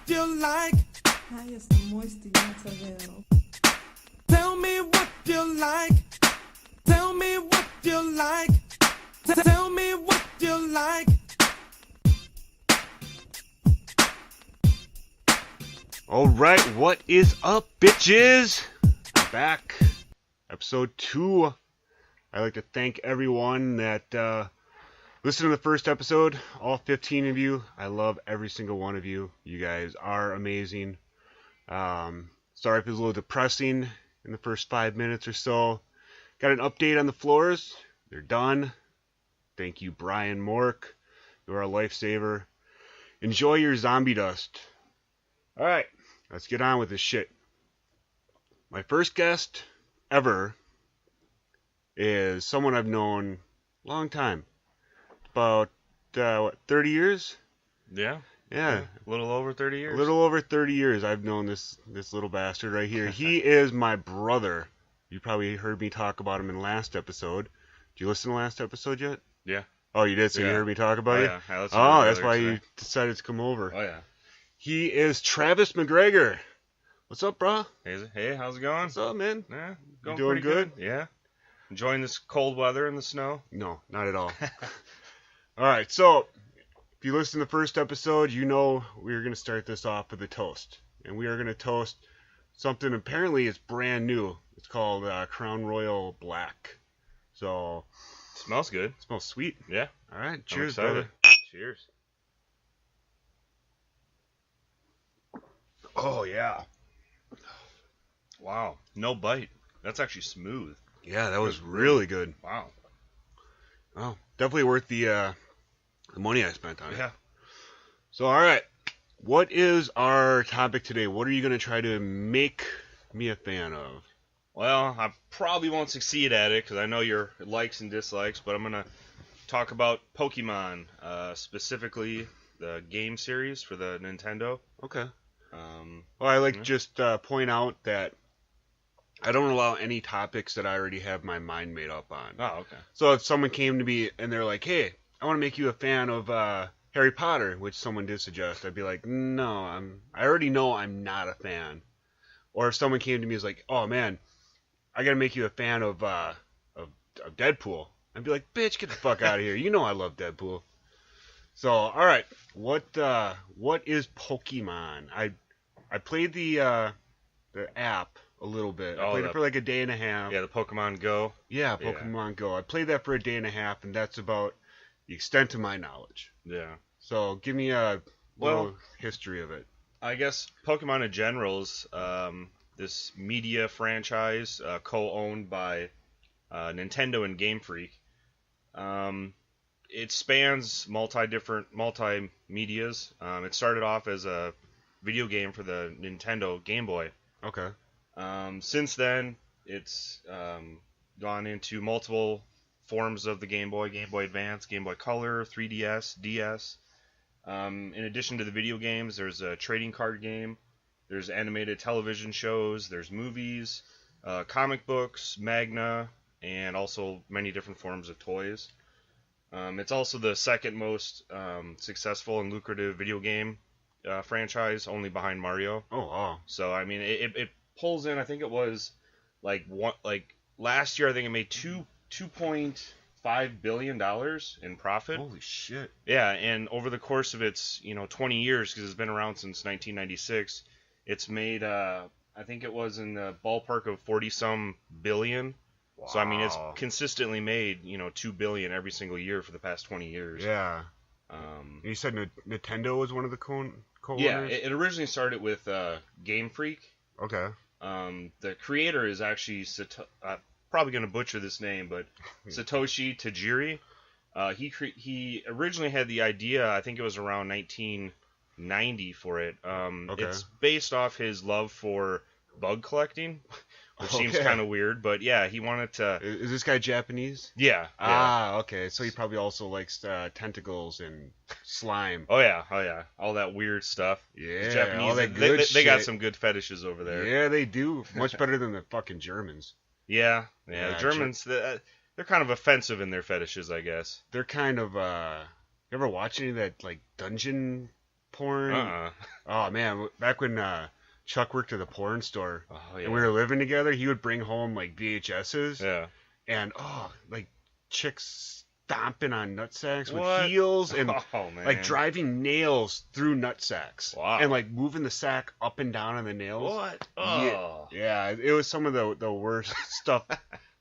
you like. Ai, essa moisturiza, velho. Tell me what you like. Tell me what you like. Tell me what you like. All right, what is up, bitches? I'm back. Episode 2. I'd like to thank everyone that listened to the first episode. All 15 of you. I love every single one of you. You guys are amazing. Sorry if it was a little depressing in the first 5 minutes or so. Got an update on the floors. They're done. Thank you, Brian Mork. You're a lifesaver. Enjoy your zombie dust. Alright, let's get on with this shit. My first guest ever is someone I've known a long time. About, 30 years? Yeah. Yeah. A little over 30 years. A little over 30 years I've known this little bastard right here. He is my brother. You probably heard me talk about him in the last episode. Did you listen to the last episode yet? Yeah. Oh, you did? So you Yeah. heard me talk about it? Yeah. I listened to Oh, it that's earlier why today. you decided to come over. Oh, yeah. He is Travis McGregor. What's up, bro? Hey, how's it going? What's up, man? Yeah. You Going doing pretty good? Yeah. Enjoying this cold weather and the snow? No, not at all. All right, so if you listen to the first episode, you know we're going to start this off with a toast. And we are going to toast something apparently it's brand new. It's called Crown Royal Black. So, Smells good. it smells sweet. Yeah. All right, I'm cheers, excited. brother. Cheers. Oh, yeah. Wow. No bite. That's actually smooth. Yeah, that was really good. Wow. Oh, definitely worth the money I spent on it. Yeah. So, all right. What is our topic today? What are you going to try to make me a fan of? Well, I probably won't succeed at it because I know your likes and dislikes, but I'm going to talk about Pokemon, specifically the game series for the Nintendo. Okay. Well, I like yeah. just point out that I don't allow any topics that I already have my mind made up on. Oh, okay. So if someone came to me and they're like, "Hey, I want to make you a fan of Harry Potter," which someone did suggest, I'd be like, "No, I already know I'm not a fan." Or if someone came to me and was like, "Oh man, I gotta make you a fan of Deadpool," I'd be like, "Bitch, get the fuck out of here! You know I love Deadpool." So, all right, what is Pokemon? I played the app a little bit. I Oh, played it for like a day and a half. Yeah, the Pokemon Go. Yeah, Pokemon Go. I played that for a day and a half, and that's about the extent of my knowledge. Yeah. So give me a little Well- history of it. I guess Pokemon in general is this media franchise co-owned by Nintendo and Game Freak. It spans multi-medias. It started off as a video game for the Nintendo Game Boy. Okay. Since then, it's gone into multiple forms of the Game Boy Advance, Game Boy Color, 3DS, DS. In addition to the video games, there's a trading card game, there's animated television shows, there's movies, comic books, manga, and also many different forms of toys. It's also the second most successful and lucrative video game franchise, only behind Mario. Oh, wow. So I mean, it pulls in. I think it was like last year. I think it made $2.5 billion in profit. Holy shit. Yeah, and over the course of its 20 years, because it's been around since 1996, it's made I think it was in the ballpark of 40-some billion. Wow. So I mean, it's consistently made $2 billion every single year for the past 20 years. Yeah. You said Nintendo was one of the co-owners? Yeah, it originally started with Game Freak. Okay. The creator is actually probably going to butcher this name, but Satoshi Tajiri. He originally had the idea, I think it was around 1990 for it. Okay. It's based off his love for bug collecting, which seems kind of weird, but yeah, he wanted to... Is this guy Japanese? Yeah. Ah, okay. So he probably also likes tentacles and slime. Oh yeah, all that weird stuff. Yeah, The Japanese, all that good they got shit. some good fetishes over there. Yeah, they do. Much better than the fucking Germans. Yeah. Yeah, The Germans, they're kind of offensive in their fetishes, I guess. They're kind of, you ever watch any of that, like, dungeon porn. Oh man, back when Chuck worked at the porn store and we were living together, he would bring home like VHSs. Yeah. And like chicks stomping on nutsacks What? with heels and man. like driving nails through nutsacks. Wow. And like moving the sack up and down on the nails. What? Oh. Yeah, it was some of the worst stuff.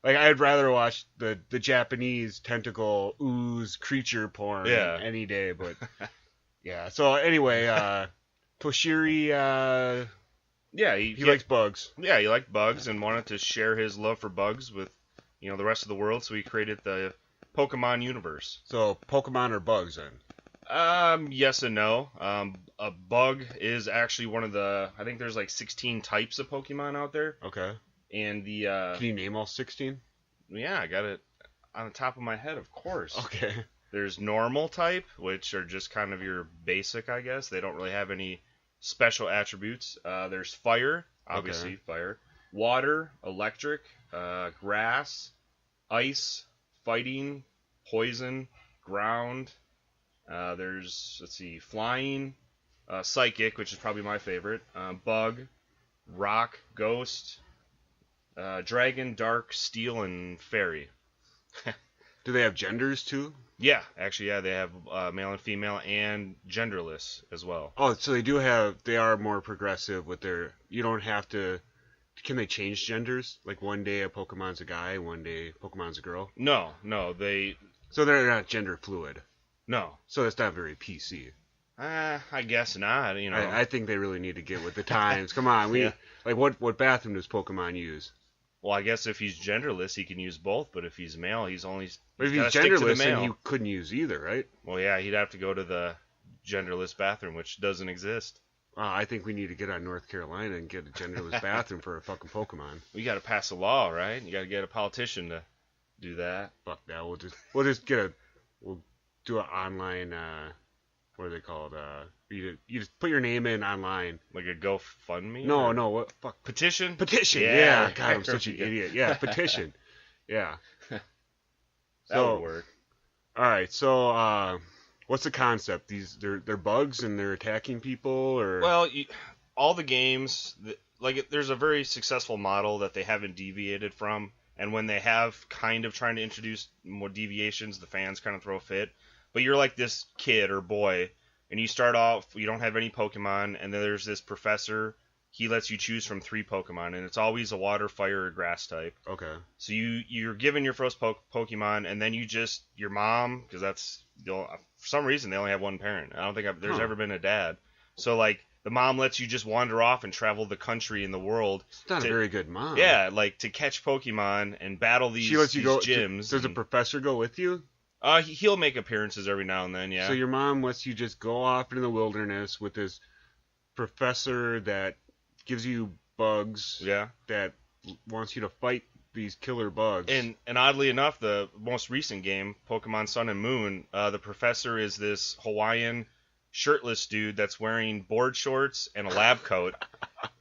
Like I'd rather watch the Japanese tentacle ooze creature porn any day, but yeah. So anyway, Toshiri he likes bugs. Yeah, he liked bugs and wanted to share his love for bugs with the rest of the world, so he created the Pokemon universe. So Pokemon are bugs then? Yes and no. A bug is actually one of the, I think there's like 16 types of Pokemon out there. Okay. And the Can you name all 16? Yeah, I got it on the top of my head, of course. Okay. There's normal type, which are just kind of your basic, I guess. They don't really have any special attributes. There's fire, obviously fire. Water, electric, grass, ice, fighting, poison, ground. There's, flying, psychic, which is probably my favorite, bug, rock, ghost, dragon, dark, steel, and fairy. Do they have genders too? Yeah, actually, they have male and female and genderless as well. Oh, so they are more progressive with you don't have to. Can they change genders? Like one day a Pokemon's a guy, one day Pokemon's a girl? No, So they're not gender fluid. No. So that's not very PC. I guess not, I think they really need to get with the times. Come on, like what bathroom does Pokemon use? Well, I guess if he's genderless, he can use both, but if he's male, But if he's genderless, then he couldn't use either, right? Well, yeah, he'd have to go to the genderless bathroom, which doesn't exist. I think we need to get on North Carolina and get a genderless bathroom for a fucking Pokemon. We got to pass a law, right? You got to get a politician to do that. Fuck that. We'll do an online. What are they called? You just put your name in online. Like a GoFundMe? No. What? Fuck. Petition? Petition. Yeah. God, I'm such an idiot. Yeah. Petition. Yeah. That would work. All right. So, what's the concept? They're bugs and they're attacking people, or? Well, all the games, there's a very successful model that they haven't deviated from, and when they have kind of trying to introduce more deviations, the fans kind of throw a fit. But you're like this kid or boy, and you start off, you don't have any Pokemon, and then there's this professor. He lets you choose from 3 Pokemon, and it's always a water, fire, or grass type. Okay. So you're given your first Pokemon, and then your mom, because for some reason they only have one parent. I don't think there's ever been a dad. So like the mom lets you just wander off and travel the country and the world. It's not a very good mom. Yeah, like to catch Pokemon and battle these gyms. Does the professor go with you? He'll make appearances every now and then, yeah. So your mom lets you just go off into the wilderness with this professor that gives you bugs. Yeah. That wants you to fight these killer bugs. And oddly enough, the most recent game, Pokemon Sun and Moon, the professor is this Hawaiian shirtless dude that's wearing board shorts and a lab coat.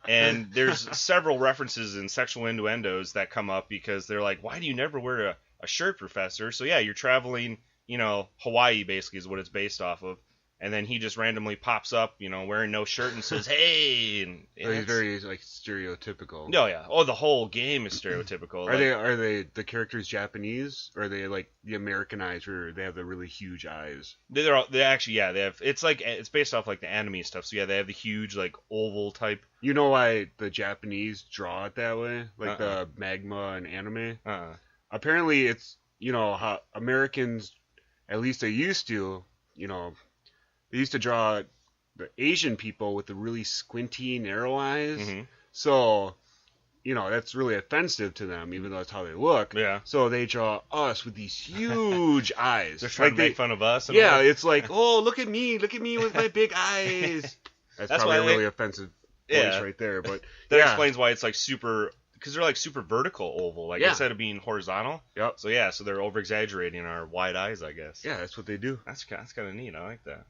And there's several references and sexual innuendos that come up because they're like, why do you never wear a shirt, professor? So yeah, you're traveling, Hawaii basically is what it's based off of. And then he just randomly pops up, wearing no shirt and says, hey. And he's very like stereotypical. No, yeah. Oh, the whole game is stereotypical. Are they the characters Japanese? Or are they like the Americanized where they have the really huge eyes? They actually, yeah, they have, it's based off like the anime stuff. So yeah, they have the huge like oval type. You know why the Japanese draw it that way? Like the magma and anime? Apparently it's, how Americans, at least they used to, they used to draw the Asian people with the really squinty, narrow eyes. Mm-hmm. So, that's really offensive to them, even though that's how they look. Yeah. So they draw us with these huge eyes. They're trying to make fun of us. Yeah, it's like, oh, look at me with my big eyes. That's probably a really offensive voice right there. But that explains why it's like super, because they're like super vertical oval, instead of being horizontal. Yep. So yeah, so they're over exaggerating our wide eyes, I guess. Yeah, that's what they do. That's kind of neat. I like that.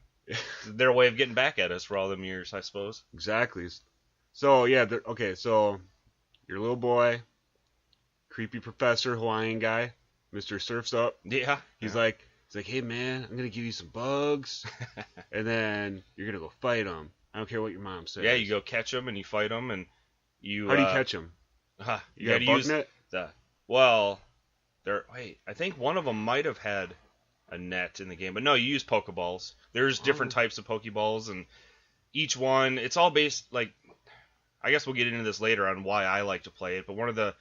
Their way of getting back at us for all them years, I suppose. Exactly. So yeah, so your little boy, creepy professor, Hawaiian guy, Mr. Surf's Up. Yeah. He's like, It's like, hey man, I'm gonna give you some bugs, and then you're gonna go fight them. I don't care what your mom says. Yeah, you go catch them and you fight them, and you. How do you catch them? You got gotta a bug use net? I think one of them might have had a net in the game, but no, you use Pokeballs. There's different types of Pokeballs, and each one, it's all based, like, I guess we'll get into this later on why I like to play it, but one of the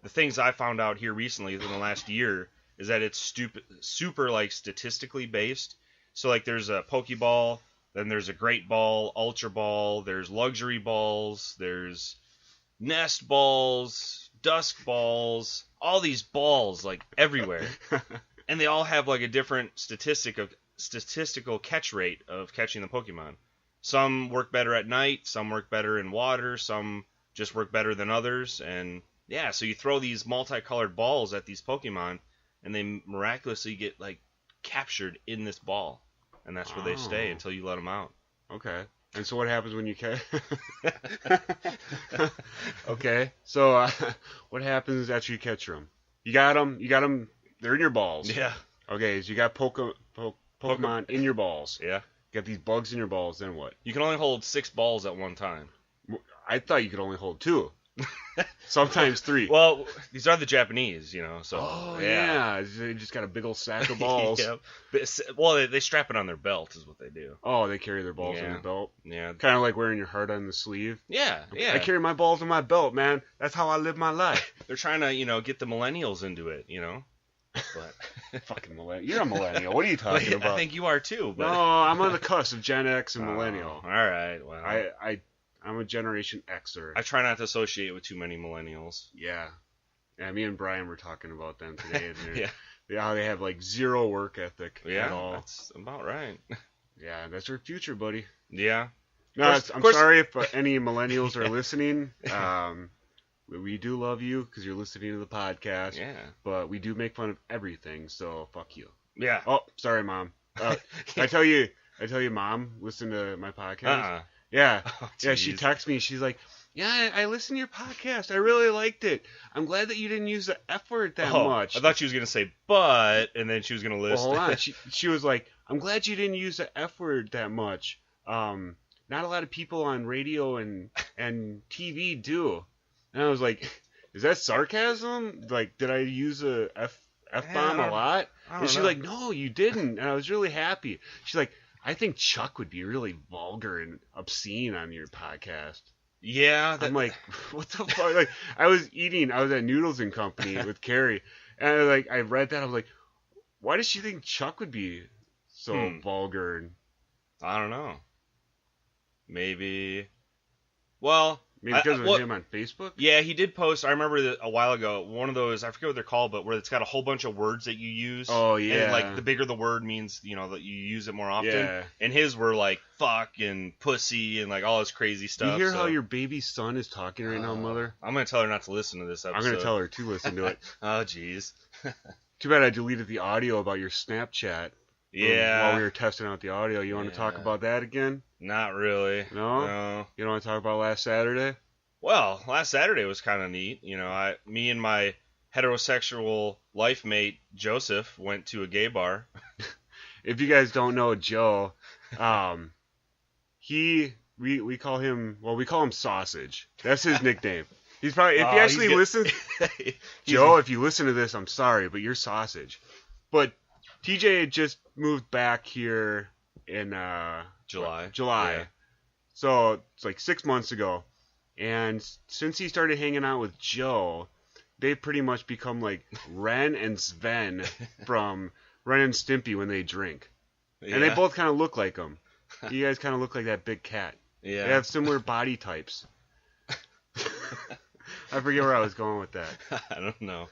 things I found out here recently in the last year is that it's super like statistically based. So like there's a Pokeball, then there's a Great Ball, Ultra Ball, there's Luxury Balls, there's Nest Balls, Dusk Balls, all these balls like everywhere. And they all have like a different statistical catch rate of catching the Pokemon. Some work better at night, some work better in water, some just work better than others, and yeah, so you throw these multicolored balls at these Pokemon, and they miraculously get like captured in this ball, and that's where they stay until you let them out. Okay. And so what happens when you catch? Okay. So what happens after you catch them? You got them. They're in your balls. Yeah. Okay. So you got Pokemon in your balls. Yeah. You got these bugs in your balls. Then what? You can only hold 6 balls at one time. I thought you could only hold 2. Sometimes 3. Well, these are the Japanese, so. Oh, yeah. They just got a big old sack of balls. Yeah. Well, they strap it on their belt is what they do. Oh, they carry their balls on their belt? Yeah. Kind of like wearing your heart on the sleeve? Yeah, yeah. I carry my balls on my belt, man. That's how I live my life. They're trying to, get the millennials into it, But fucking millennial. You're a millennial. What are you talking about? I think you are too. But... No, I'm on the cusp of Gen X and millennial. All right. Well, I'm a Generation Xer. I try not to associate with too many millennials. Yeah. Yeah, me and Brian were talking about them today. And Yeah. How they have like zero work ethic at all. That's about right. Yeah, that's our future, buddy. Yeah. No, I'm sorry if any millennials are listening. We do love you because you're listening to the podcast. Yeah. But we do make fun of everything, so fuck you. Yeah. Oh, sorry, Mom. I tell you, Mom, listen to my podcast. Yeah. Oh, yeah, she texts me. She's like, yeah, I listened to your podcast. I really liked it. I'm glad that you didn't use the F word that much. I thought she was going to say but, and then she was going to list. Well, hold on. She was like, I'm glad you didn't use the F word that much. Not a lot of people on radio and TV do. And I was like, is that sarcasm? Like, did I use a F-bomb a lot? And she's like, no, you didn't. And I was really happy. She's like, I think Chuck would be really vulgar and obscene on your podcast. Yeah. I'm like, what the fuck? Like, I was at Noodles and Company with Carrie, and I read that. I was like, why does she think Chuck would be so vulgar? And I don't know. Maybe. Well. Maybe because of him on Facebook? Yeah, he did post, I remember that a while ago, one of those, I forget what they're called, but where it's got a whole bunch of words that you use. Oh, yeah. And, the bigger the word means, that you use it more often. Yeah. And his were, fuck and pussy and, all this crazy stuff. You hear how your baby son is talking right now, Mother? I'm going to tell her not to listen to this episode. I'm going to tell her to listen to it. Oh, jeez. Too bad I deleted the audio about your Snapchat. Yeah. While we were testing out the audio. You want to talk about that again? Not really. No? You don't want to talk about last Saturday? Well, last Saturday was kind of neat. Me and my heterosexual life mate, Joseph, went to a gay bar. If you guys don't know Joe, we call him Sausage. That's his nickname. He's probably, if he actually listens, Joe, if you listen to this, I'm sorry, but you're Sausage. But TJ had just moved back here in July. Yeah. So it's 6 months ago. And since he started hanging out with Joe, they've pretty much become like Ren and Sven from Ren and Stimpy when they drink. Yeah. And they both kind of look like him. You guys kind of look like that big cat. Yeah. They have similar body types. I forget where I was going with that. I don't know.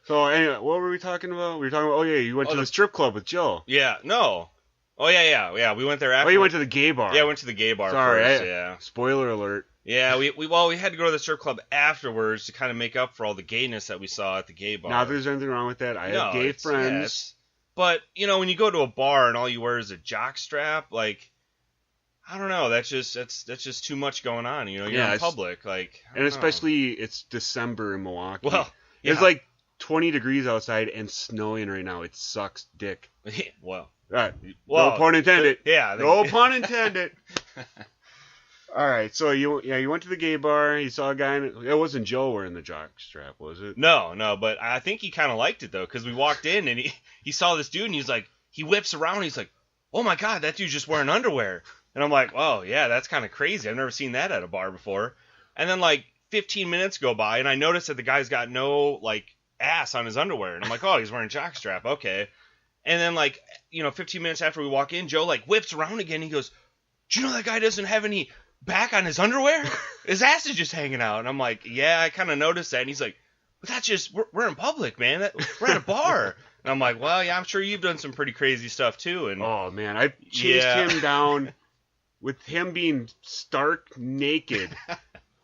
So anyway, what were we talking about? We were talking about, you went to the strip club with Joe. Yeah, no. Oh, yeah. We went there after. Oh, you went to the gay bar. Yeah, I went to the gay bar Sorry, first, yeah. Spoiler alert. Yeah, we had to go to the strip club afterwards to kind of make up for all the gayness that we saw at the gay bar. Not that there's anything wrong with that. I have gay friends. But, when you go to a bar and all you wear is a jockstrap, I don't know, that's just too much going on, you're in public, and especially it's December in Milwaukee. Well, yeah. It's 20 degrees outside and snowing right now. It sucks dick. Well, Right. well, No pun intended. yeah. No pun intended. All right, so you went to the gay bar. You saw a guy. It wasn't Joe wearing the jock strap, was it? No, but I think he kind of liked it though, because we walked in and he saw this dude and he's like, he whips around and he's like, oh my god, that dude's just wearing underwear. And I'm like, oh yeah, that's kind of crazy. I've never seen that at a bar before. And then like 15 minutes go by and I noticed that the guy's got no like ass on his underwear, and I'm like, oh, he's wearing jock strap, okay. And then like 15 minutes after we walk in, Joe like whips around again. And he goes, do you know that guy doesn't have any back on his underwear? His ass is just hanging out. And I'm like, yeah, I kind of noticed that. And he's like, but that's just, we're in public, man. We're at a bar. And I'm like, well, yeah, I'm sure you've done some pretty crazy stuff too. And oh man, I chased him down with him being stark naked.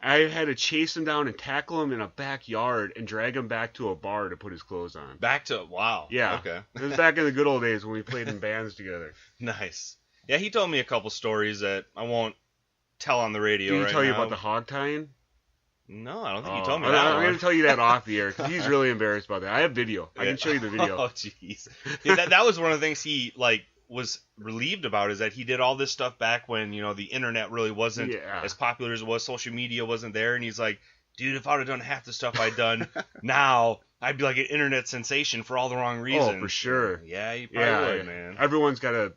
I had to chase him down and tackle him in a backyard and drag him back to a bar to put his clothes on. Back to, wow. Yeah. Okay. It was back in the good old days when we played in bands together. Nice. Yeah, he told me a couple stories that I won't tell on the radio Did he right tell you now. about the hog tying? No, I don't think he told me that I'm one. going to tell you that off the air because he's really embarrassed about that. I have video. I can show you the video. Oh, jeez. Yeah, that was one of the things he was relieved about, is that he did all this stuff back when the internet really wasn't as popular as it was. Social media wasn't there, and he's like, dude, if I'd have done half the stuff I'd done now, I'd be like an internet sensation for all the wrong reasons. Oh, for sure. Yeah, you probably would, man. Everyone's got a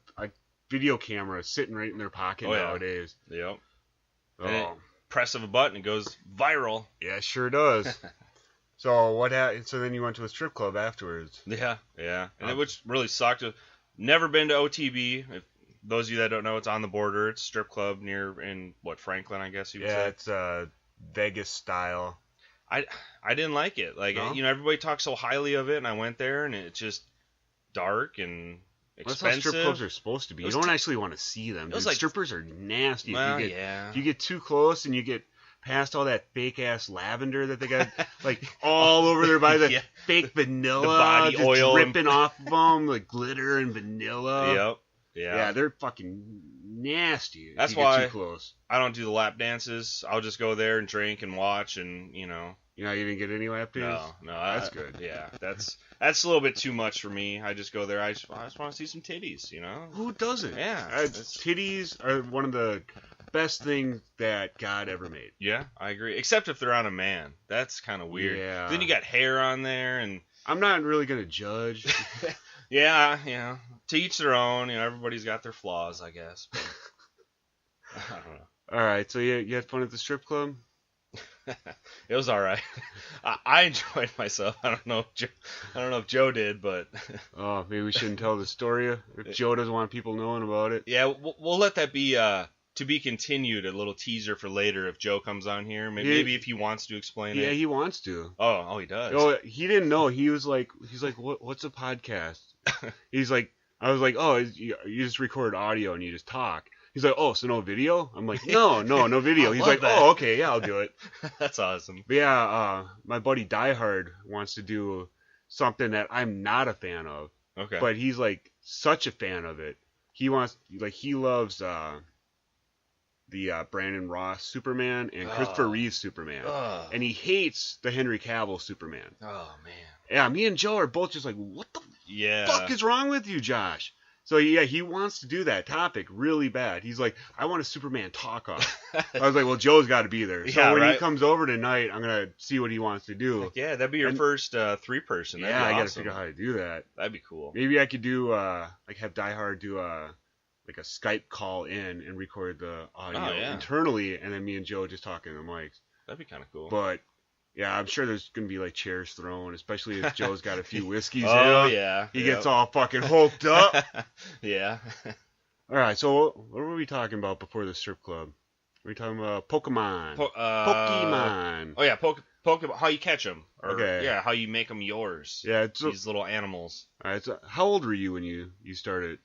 video camera sitting right in their pocket nowadays. Yep. Oh. Press of a button, it goes viral. Yeah, it sure does. So what happened? So then you went to a strip club afterwards. Yeah. And which really sucked. Never been to OTB. If those of you that don't know, it's on the border. It's a strip club in Franklin, I guess you would say. Yeah, it's Vegas style. I didn't like it. Like, no? Everybody talks so highly of it, and I went there, and it's just dark and expensive. That's how strip clubs are supposed to be. You don't actually want to see them. Dude. Strippers are nasty. Well, if you get too close and you get past all that fake ass lavender that they got like all over their body, the fake vanilla, the body just oil dripping off of them, like glitter and vanilla. Yep. Yeah, they're fucking nasty. That's if you why get too close. I don't do the lap dances. I'll just go there and drink and watch, and You didn't get any lap dance? No, that's good. Yeah, that's a little bit too much for me. I just go there. I just want to see some titties, Who doesn't? Yeah, titties are one of the best things that God ever made. Yeah, I agree. Except if they're on a man, that's kind of weird. Yeah. Then you got hair on there, and I'm not really gonna judge. Yeah, to each their own. Everybody's got their flaws, I guess. But I don't know. All right, so you had fun at the strip club? It was all right. I enjoyed myself. I don't know if Joe did, but oh, maybe we shouldn't tell the story if Joe doesn't want people knowing about it. Yeah, we'll let that be to be continued. A little teaser for later if Joe comes on here. Maybe if he wants to explain it. Yeah, he wants to. Oh, he does. Oh, he didn't know. He's like, what's a podcast? I was like, oh, you just record audio and you just talk. He's like, oh, so no video? I'm like, no video. He's like, that. oh, okay, yeah, I'll do it. That's awesome. But yeah, my buddy Die Hard wants to do something that I'm not a fan of. Okay. But he's like such a fan of it. He loves the Brandon Ross Superman and Christopher Reeve Superman. And he hates the Henry Cavill Superman. Oh, man. Yeah, me and Joe are both just like, what the fuck is wrong with you, Josh? So yeah, he wants to do that topic really bad. He's like, I want a Superman talk-off. I was like, well, Joe's got to be there. So when he comes over tonight, I'm going to see what he wants to do. Yeah, that'd be your first three-person. Yeah, awesome. I got to figure out how to do that. That'd be cool. Maybe I could do, have Die Hard do a Skype call in and record the audio internally, and then me and Joe just talking to the mics. That'd be kind of cool. But yeah, I'm sure there's going to be chairs thrown, especially if Joe's got a few whiskeys Oh, in. yeah. He gets all fucking hulked up. Yeah. All right, so what were we talking about before the strip club? Were we talking about Pokemon? Pokemon. Oh, yeah, Pokemon. How you catch them. Okay. Yeah, how you make them yours. Yeah. These little animals. All right, so how old were you when you started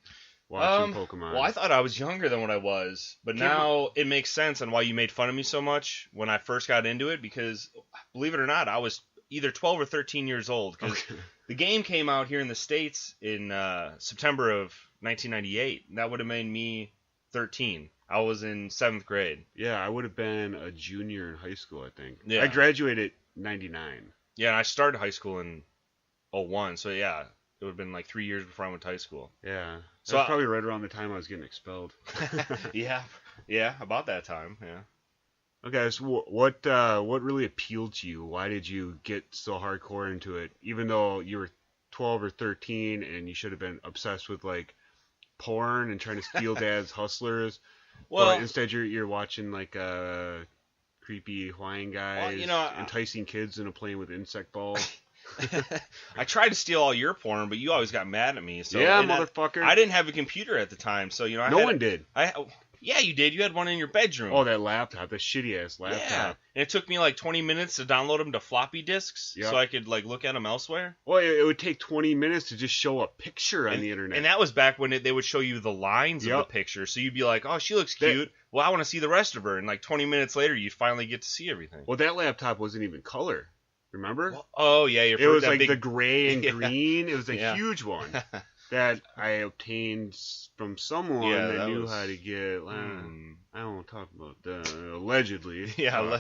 watching Pokemon? Well, I thought I was younger than what I was, but now it makes sense on why you made fun of me so much when I first got into it, because, believe it or not, I was either 12 or 13 years old, because the game came out here in the States in September of 1998, and that would have made me 13. I was in 7th grade. Yeah, I would have been a junior in high school, I think. Yeah. I graduated in 99. Yeah, and I started high school in 01. So yeah, it would have been like 3 years before I went to high school. Yeah. So That's probably right around the time I was getting expelled. Yeah, about that time. Yeah. Okay, so what really appealed to you? Why did you get so hardcore into it, even though you were 12 or 13 and you should have been obsessed with like porn and trying to steal dad's hustlers? Well, but instead you're watching like creepy Hawaiian guys enticing kids into playing with insect balls. I tried to steal all your porn, but you always got mad at me. So yeah, motherfucker. I didn't have a computer at the time, so no one did. Yeah, you did. You had one in your bedroom. Oh, that laptop, that shitty ass laptop. Yeah, and it took me like 20 minutes to download them to floppy disks, so I could like look at them elsewhere. Well, it would take 20 minutes to just show a picture on the internet. And that was back when they would show you the lines of the picture, so you'd be like, "Oh, she looks cute. Well, I want to see the rest of her." And like 20 minutes later, you finally get to see everything. Well, that laptop wasn't even color. Remember? Well, oh yeah, it was like the gray and green. It was a huge one that I obtained from someone that knew how to get. I don't want to talk about that. Allegedly. Yeah,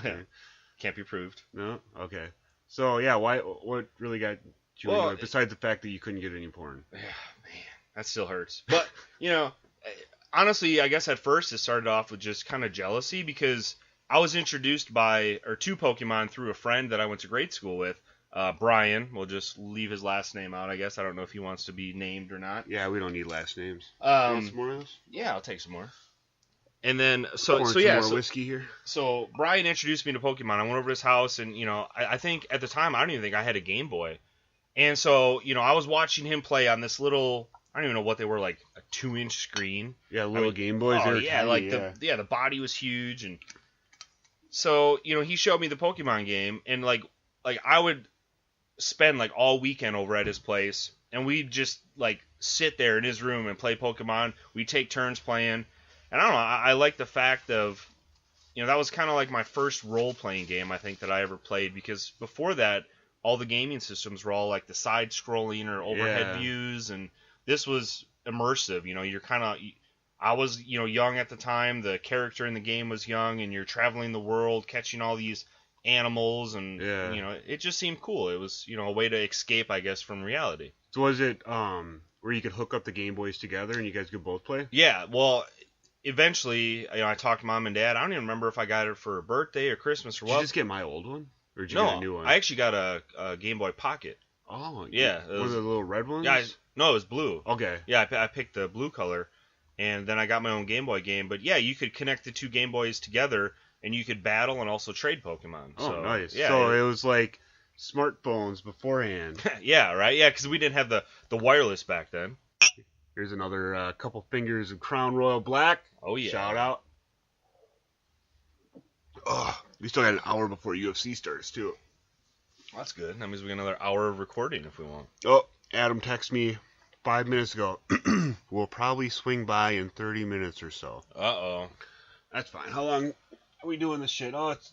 can't be proved. No. Okay. So yeah, what really got you into it besides the fact that you couldn't get any porn? Yeah, man, that still hurts. But honestly, I guess at first it started off with just kind of jealousy because I was introduced to Pokemon through a friend that I went to grade school with, Brian. We'll just leave his last name out, I guess. I don't know if he wants to be named or not. Yeah, we don't need last names. Want some more of those? Yeah, I'll take some more. And then, so more whiskey here. So Brian introduced me to Pokemon. I went over to his house, and I think at the time I don't even think I had a Game Boy. And so I was watching him play on this little, I don't even know what they were, like a 2-inch screen. Yeah, little Game Boys. Oh yeah, tiny, the body was huge, and so he showed me the Pokemon game, and like I would spend like all weekend over at his place, and we'd just like sit there in his room and play Pokemon. We'd take turns playing. And I don't know, I like the fact of, that was kind of like my first role-playing game, I think, that I ever played, because before that, all the gaming systems were all like the side-scrolling or overhead views, and this was immersive. You're kind of, I was, young at the time, the character in the game was young, and you're traveling the world, catching all these animals, and, it just seemed cool. It was, a way to escape, I guess, from reality. So was it, where you could hook up the Game Boys together and you guys could both play? Yeah, well, eventually, I talked to Mom and Dad. I don't even remember if I got it for a birthday or Christmas or what. Did you just get my old one? Or did you get a new one? I actually got a Game Boy Pocket. Oh, yeah. One of the little red ones? Yeah, no, it was blue. Okay. Yeah, I picked the blue color, and then I got my own Game Boy game. But yeah, you could connect the two Game Boys together, and you could battle and also trade Pokemon. Oh, nice. Yeah, so it was like smartphones beforehand. Yeah, right? Yeah, because we didn't have the wireless back then. Here's another couple fingers of Crown Royal Black. Oh, yeah. Shout out. Oh, we still got an hour before UFC starts, too. Well, that's good. That means we got another hour of recording if we want. Oh, Adam texted me 5 minutes ago. We'll probably swing by in 30 minutes or so. Uh-oh. That's fine. How long are we doing this shit? Oh, it's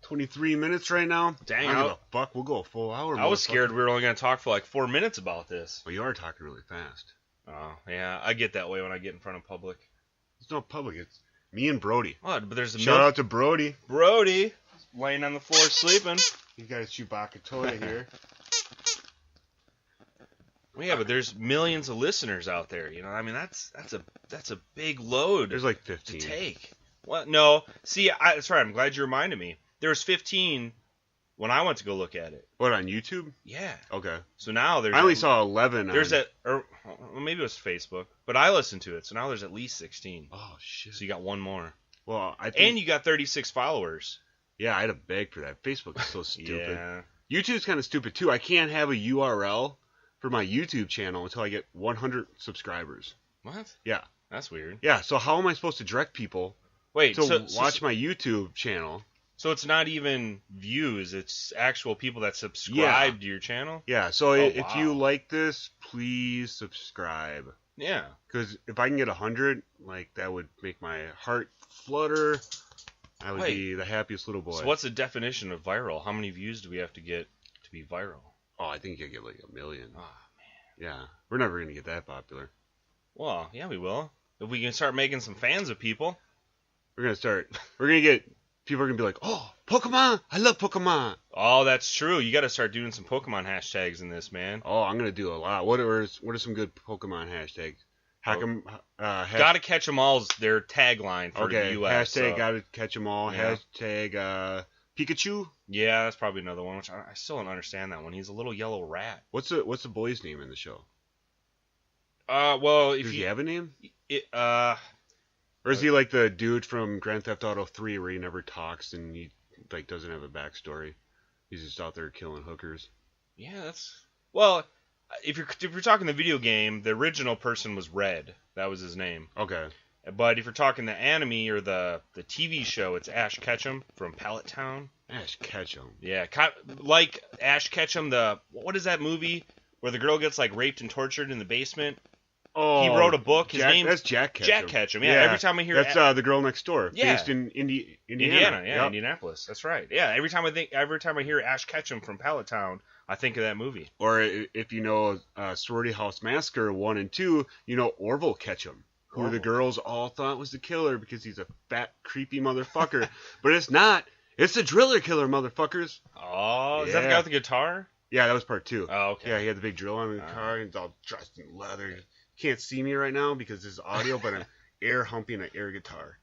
23 minutes right now. Dang, I don't give a fuck. We'll go a full hour. I was scared we were only going to talk for like 4 minutes about this. Well, you are talking really fast. Oh, yeah. I get that way when I get in front of public. It's not public. It's me and Brody. What? But there's a Shout out to Brody. Brody, laying on the floor sleeping. He's got a Chewbacca toy here. Well, yeah, but there's millions of listeners out there. I mean, that's a big load. There's like 15 to take. What? No. See, that's right. I'm glad you reminded me. There was 15 when I went to go look at it. What, on YouTube? Yeah. Okay. So now there's... I only saw 11 There's or maybe it was Facebook, but I listened to it, so now there's at least 16. Oh, shit. So you got one more. Well, I think... And you got 36 followers. Yeah, I had to beg for that. Facebook is so stupid. Yeah. YouTube's kind of stupid, too. I can't have a URL for my YouTube channel until I get 100 subscribers. What? Yeah. That's weird. Yeah, so how am I supposed to direct people to watch my YouTube channel? So it's not even views, it's actual people that subscribe to your channel? Yeah, so if you like this, please subscribe. Yeah. Because if I can get 100, like, that would make my heart flutter. I would be the happiest little boy. So what's the definition of viral? How many views do we have to get to be viral? Oh, I think you get like 1 million. Oh, man. Yeah, we're never going to get that popular. Well, yeah, we will. If we can start making some fans of people. We're going to get people are gonna be like, "Oh, Pokemon! I love Pokemon." Oh, that's true. You got to start doing some Pokemon hashtags in this, man. Oh, I'm gonna do a lot. What are some good Pokemon hashtags? Gotta catch 'em all's their tagline for the U.S. Hashtag so. gotta catch 'em all. Yeah. Hashtag Pikachu. Yeah, that's probably another one, which I still don't understand that one. He's a little yellow rat. What's the boy's name in the show? Well, if Does he have a name? Or Or is he like the dude from Grand Theft Auto 3 where he never talks and he like doesn't have a backstory? He's just out there killing hookers. Yeah, that's well. If you're talking the video game, the original person was Red. That was his name. Okay. But if you're talking the anime or the TV show, it's Ash Ketchum from Pallet Town. Ash Ketchum. Yeah, like Ash Ketchum. What is that movie where the girl gets like raped and tortured in the basement? Oh, He wrote a book. His name that's Jack Ketchum. Jack Ketchum. Yeah. Every time I hear that's the girl next door. Yeah. Based in Indiana. Indiana, yeah, Yep. Indianapolis. That's right. Yeah, every time I hear Ash Ketchum from Pallet Town, I think of that movie. Or if you know Sorority House Massacre 1 and 2, you know Orville Ketchum, who the Orville. girls all thought was the killer because he's a fat, creepy motherfucker. But it's not. It's the driller killer, motherfuckers. Oh, is that the Yeah. guy with the guitar? Yeah, that was part 2. Oh, okay. Yeah, he had the big drill on the car, and he's all dressed in leather. You can't see me right now because this is audio, but I'm air humping an air guitar.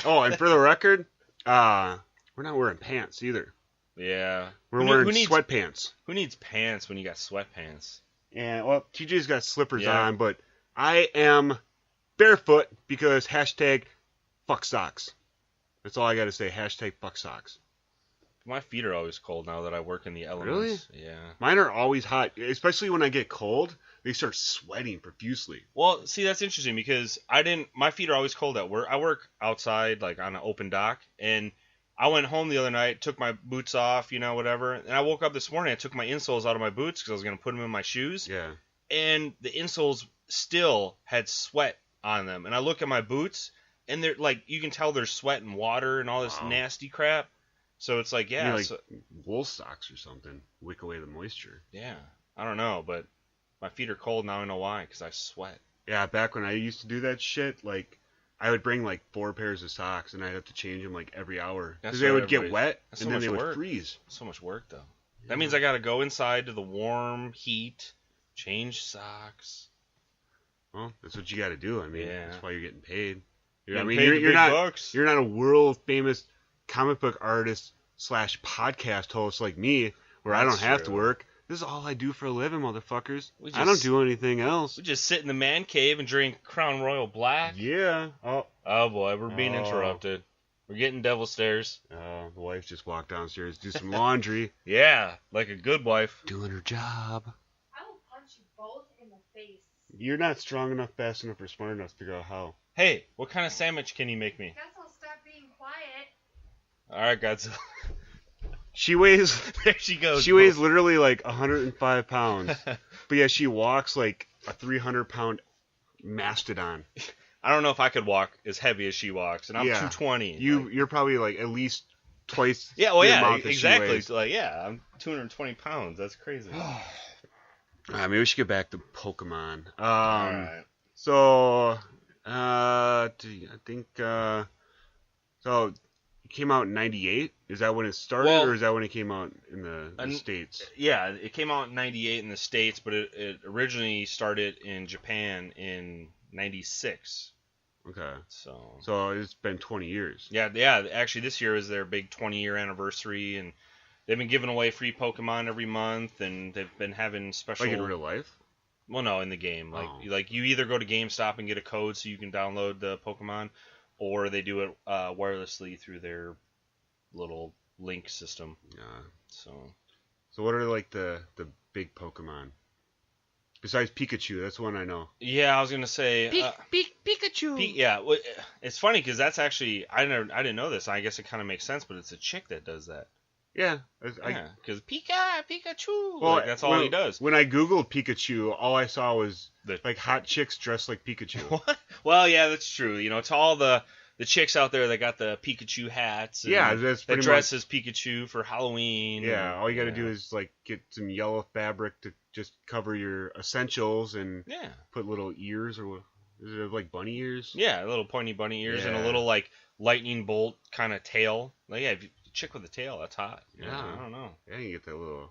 Oh, and for the record, we're not wearing pants either. Yeah. We're wearing sweatpants. Who needs pants when you got sweatpants? And, well, TJ's got slippers Yeah. on, but I am barefoot because hashtag fuck socks. That's all I got to say. Hashtag fuck socks. My feet are always cold now that I work in the elements. Really? Yeah. Mine are always hot, especially when I get cold. They start sweating profusely. Well, see, that's interesting because my feet are always cold at work. I work outside, like on an open dock, and I went home the other night, took my boots off, whatever, and I woke up this morning, I took my insoles out of my boots because I was going to put them in my shoes. Yeah. And the insoles still had sweat on them. And I look at my boots, and they're like, you can tell there's sweat and water and all this nasty crap. So it's like, yeah. You need, wool socks or something. Wick away the moisture. Yeah. I don't know, but my feet are cold now. I know why, because I sweat. Yeah, back when I used to do that shit, like, I would bring, like, 4 pairs of socks, and I'd have to change them, like, every hour. Because they would get wet, and then they would freeze. So much work, though. Yeah. That means I got to go inside to the warm heat, change socks. Well, that's what you got to do. I mean, that's why you're getting paid. You're not a world famous comic book artist / podcast host like me, where I don't have to work. This is all I do for a living, motherfuckers. I don't do anything else. We just sit in the man cave and drink Crown Royal Black. Yeah. Oh boy, we're being interrupted. We're getting devil stares. Oh, the wife just walked downstairs to do some laundry. Yeah, like a good wife. Doing her job. I will punch you both in the face. You're not strong enough, fast enough, or smart enough to figure out how. Hey, what kind of sandwich can you make me? Guess I'll stop being quiet. Alright, Godzilla. She weighs... There she goes. She weighs literally like 105 pounds. But yeah, she walks like a 300-pound mastodon. I don't know if I could walk as heavy as she walks, and I'm 220. You're probably like at least twice the amount that exactly. She weighs. Like, yeah, I'm 220 pounds. That's crazy. Maybe we should get back to Pokemon. Alright. So, I think, so it came out in 98? Is that when it started, or is that when it came out in the States? Yeah, it came out in 98 in the States, but it originally started in Japan in 96. Okay. So it's been 20 years. Yeah. Actually, this year is their big 20-year anniversary, and they've been giving away free Pokemon every month, and they've been having special. Like in real life? Well, no, in the game. Like you either go to GameStop and get a code so you can download the Pokemon, or they do it wirelessly through their little link system. Yeah. So what are like the big Pokemon? Besides Pikachu, that's one I know. Yeah, I was gonna say Pikachu. Yeah, it's funny because that's actually I didn't know this. I guess it kind of makes sense, but it's a chick that does that. Yeah, because Pikachu. Well, like, that's all he does. When I googled Pikachu, all I saw was like hot chicks dressed like Pikachu. What? Well, yeah, that's true. It's all the chicks out there that got the Pikachu hats. And that's that dress as Pikachu for Halloween. Yeah, all you got to do is like get some yellow fabric to just cover your essentials and put little ears or Does it have like bunny ears? Yeah, little pointy bunny ears and a Yeah. little like lightning bolt kind of tail. Like, yeah, if you, chick with a tail, that's hot. Yeah. I don't know. Yeah, you get that little.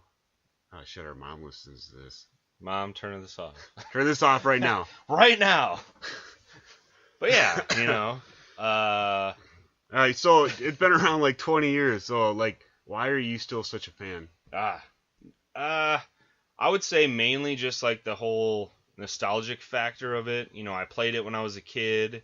Oh shit! Our mom listens to this. Mom, turn this off. Turn this off right now. Right now. But yeah, All right, so it's been around like 20 years. So like, why are you still such a fan? I would say mainly just like the whole nostalgic factor of it. I played it when I was a kid.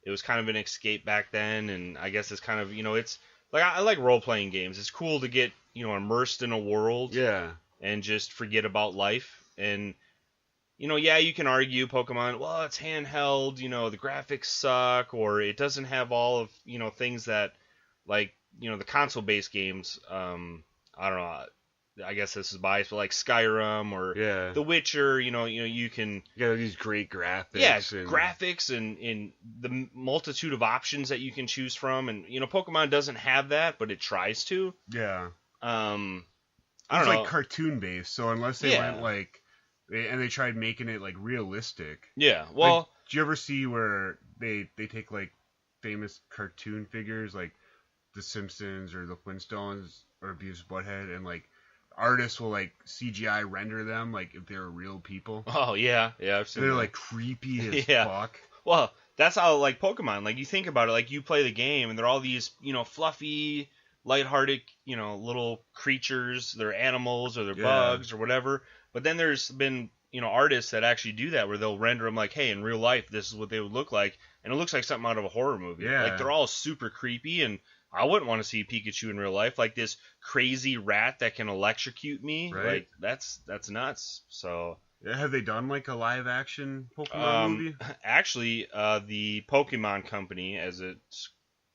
It was kind of an escape back then, and I guess it's kind of, it's like I like role-playing games. It's cool to get, immersed in a world Yeah. and just forget about life. And, yeah, you can argue Pokemon, well, it's handheld, the graphics suck, or it doesn't have all of, things that, like, the console-based games, I don't know, I guess this is biased, but like Skyrim or Yeah. The Witcher, you can... You got these great graphics. Yeah, and... graphics and the multitude of options that you can choose from. And, Pokemon doesn't have that, but it tries to. Yeah. I don't It's know. like cartoon based, so unless they Yeah. went like, and they tried making it like realistic. Yeah, well... Like, do you ever see where they take like famous cartoon figures like The Simpsons or the Flintstones or Beavis Butthead, and like artists will like CGI render them like if they're real people? Oh, yeah, I've seen They're that. like creepy as Yeah. fuck. Well, that's how, like, Pokemon, like, you think about it, like, you play the game, and they're all these, fluffy, lighthearted, little creatures. They're animals, or they're Yeah. bugs, or whatever. But then there's been, artists that actually do that, where they'll render them like, hey, in real life, this is what they would look like, and it looks like something out of a horror movie. Yeah. Like, they're all super creepy, and I wouldn't want to see Pikachu in real life. Like, this crazy rat that can electrocute me. Right. Like, that's nuts. So... Have they done like a live action Pokemon movie? Actually, the Pokemon Company, as it's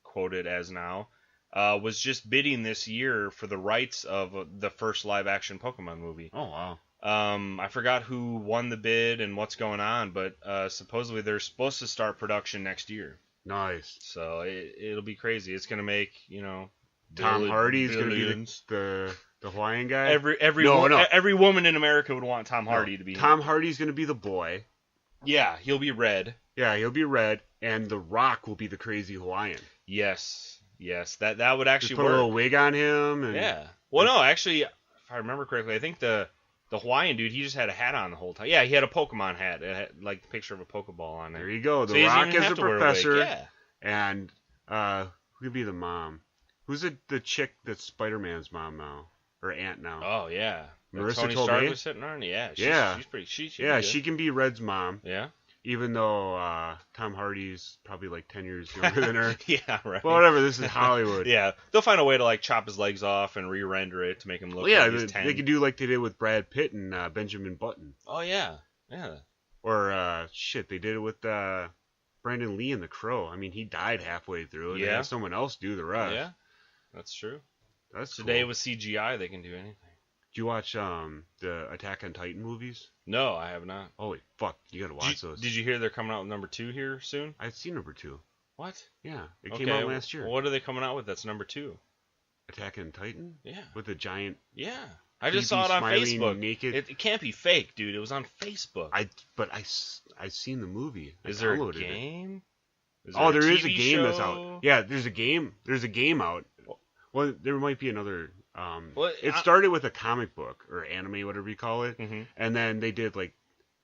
quoted as now, was just bidding this year for the rights of the first live action Pokemon movie. Oh wow. I forgot who won the bid and what's going on, but supposedly they're supposed to start production next year. Nice. So it'll be crazy. It's gonna make Tom Hardy's gonna be billions. the Hawaiian guy. Every woman in America would want Tom Hardy to be. Tom Hardy's gonna be the boy. Yeah, he'll be red. Yeah, he'll be red, and The Rock will be the crazy Hawaiian. Yes, that would actually Just put work. a little wig on him. And... Yeah. Well, no, actually, if I remember correctly, I think the Hawaiian dude, he just had a hat on the whole time. Yeah, he had a Pokemon hat. It had, like, the picture of a Pokeball on There it. you go. So The he doesn't Rock even is have the to wear a wig. professor, Yeah. and who could be the mom? Who's the chick that's Spider-Man's mom now, or aunt now? Oh, yeah. That Marissa Tony Stark Tomei? was sitting on? Yeah. Yeah. She's pretty... She Yeah, she can be Red's mom, Yeah? even though Tom Hardy's probably like 10 years younger than her. Yeah, right. Well, whatever. This is Hollywood. Yeah. They'll find a way to, like, chop his legs off and re-render it to make him look Well, yeah, like he's 10. they could do like they did with Brad Pitt and Benjamin Button. Oh, yeah. Yeah. Or they did it with Brandon Lee in The Crow. I mean, he died halfway through, and they Yeah. had someone else do the rest. Yeah. That's true. That's Today cool. with CGI, they can do anything. Did you watch the Attack on Titan movies? No, I have not. Holy fuck, you gotta watch those. Did you hear they're coming out with number 2 here soon? I've seen number 2. What? Yeah, it came out last year. What are they coming out with that's number 2? Attack on Titan? Yeah. With a giant. Yeah. I just creepy, saw it on smiling, Facebook. Naked. It can't be fake, dude. It was on Facebook. I've seen the movie. Is there a downloaded it. game? There is a TV game that's show? out. Yeah, there's a game. There's a game out. Well, there might be another. It I- started with a comic book or anime, whatever you call it, Mhm. and then they did like,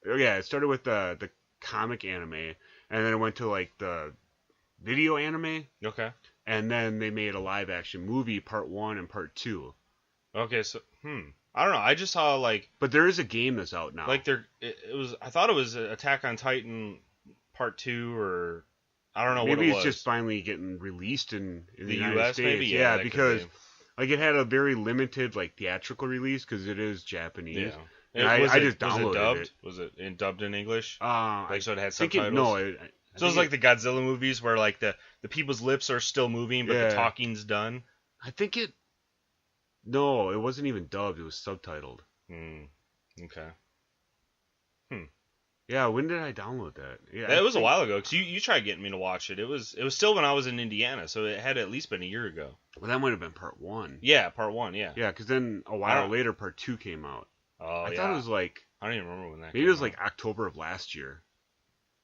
it started with the comic anime, and then it went to like the video anime, Okay. and then they made a live action movie, part 1 and part 2. Okay, so I don't know. I just saw But there is a game that's out now. it was. I thought it was Attack on Titan Part 2, or I don't know maybe what it it's was. just finally getting released in the United US, States. maybe. Yeah, that could because be. like it had a very limited like theatrical release because it is Japanese. Yeah. And I just was it downloaded dubbed? it. Was it dubbed in English? I So it had think subtitles. no, So it was like the Godzilla movies where like the people's lips are still moving, but Yeah. the talking's done. I think it. No, it wasn't even dubbed. It was subtitled. Okay. Yeah, when did I download that? Yeah, It was a while ago, because you tried getting me to watch it. It was still when I was in Indiana, so it had at least been a year ago. Well, that might have been part 1. Yeah, part 1, yeah. Yeah, because then a while later, part 2 came out. Oh, I yeah. thought it was like I don't even remember when that maybe came it was out. like October of last year.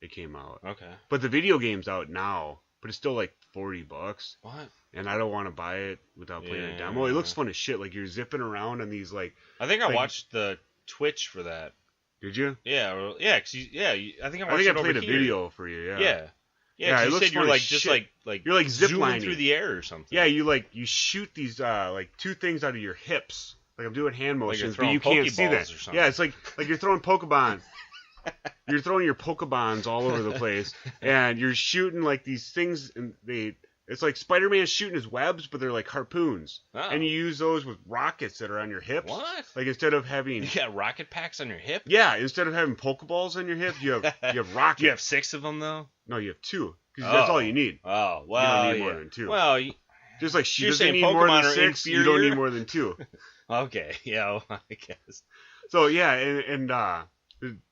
it came out. Okay. But the video game's out now, but it's still like $40. What? And I don't want to buy it without playing a Yeah. demo. It looks fun as shit. Like you're zipping around on these like. I think I Like- watched the Twitch for that. Did you? Yeah, well, yeah, 'cause I think I I watched think I it played over a here. video for you. Yeah. Yeah. Yeah, Yeah, 'cause it you looks said you were fun like as just shit. like You're like zip zooming lining through the air or something. Yeah, you shoot these like two things out of your hips. Like I'm doing hand Like you're motions, but throwing you can't see Pokeballs that. or something. Yeah, it's like you're throwing Pokemon. You're throwing your Pokebonds all over the place, and you're shooting like these things, and it's like Spider-Man shooting his webs, but they're like harpoons, Oh. and you use those with rockets that are on your hips. What? Like instead of having You got rocket packs on your hip? instead of having Pokeballs on your hip, you have rockets. You have 6 of them though? No, you have 2, because that's all you need. Oh, well, you don't need yeah. more than 2. Well, Just like she You're doesn't saying need more Pokemon than are 6, you don't inferior? need more than 2. okay, yeah, well, I guess. So yeah, and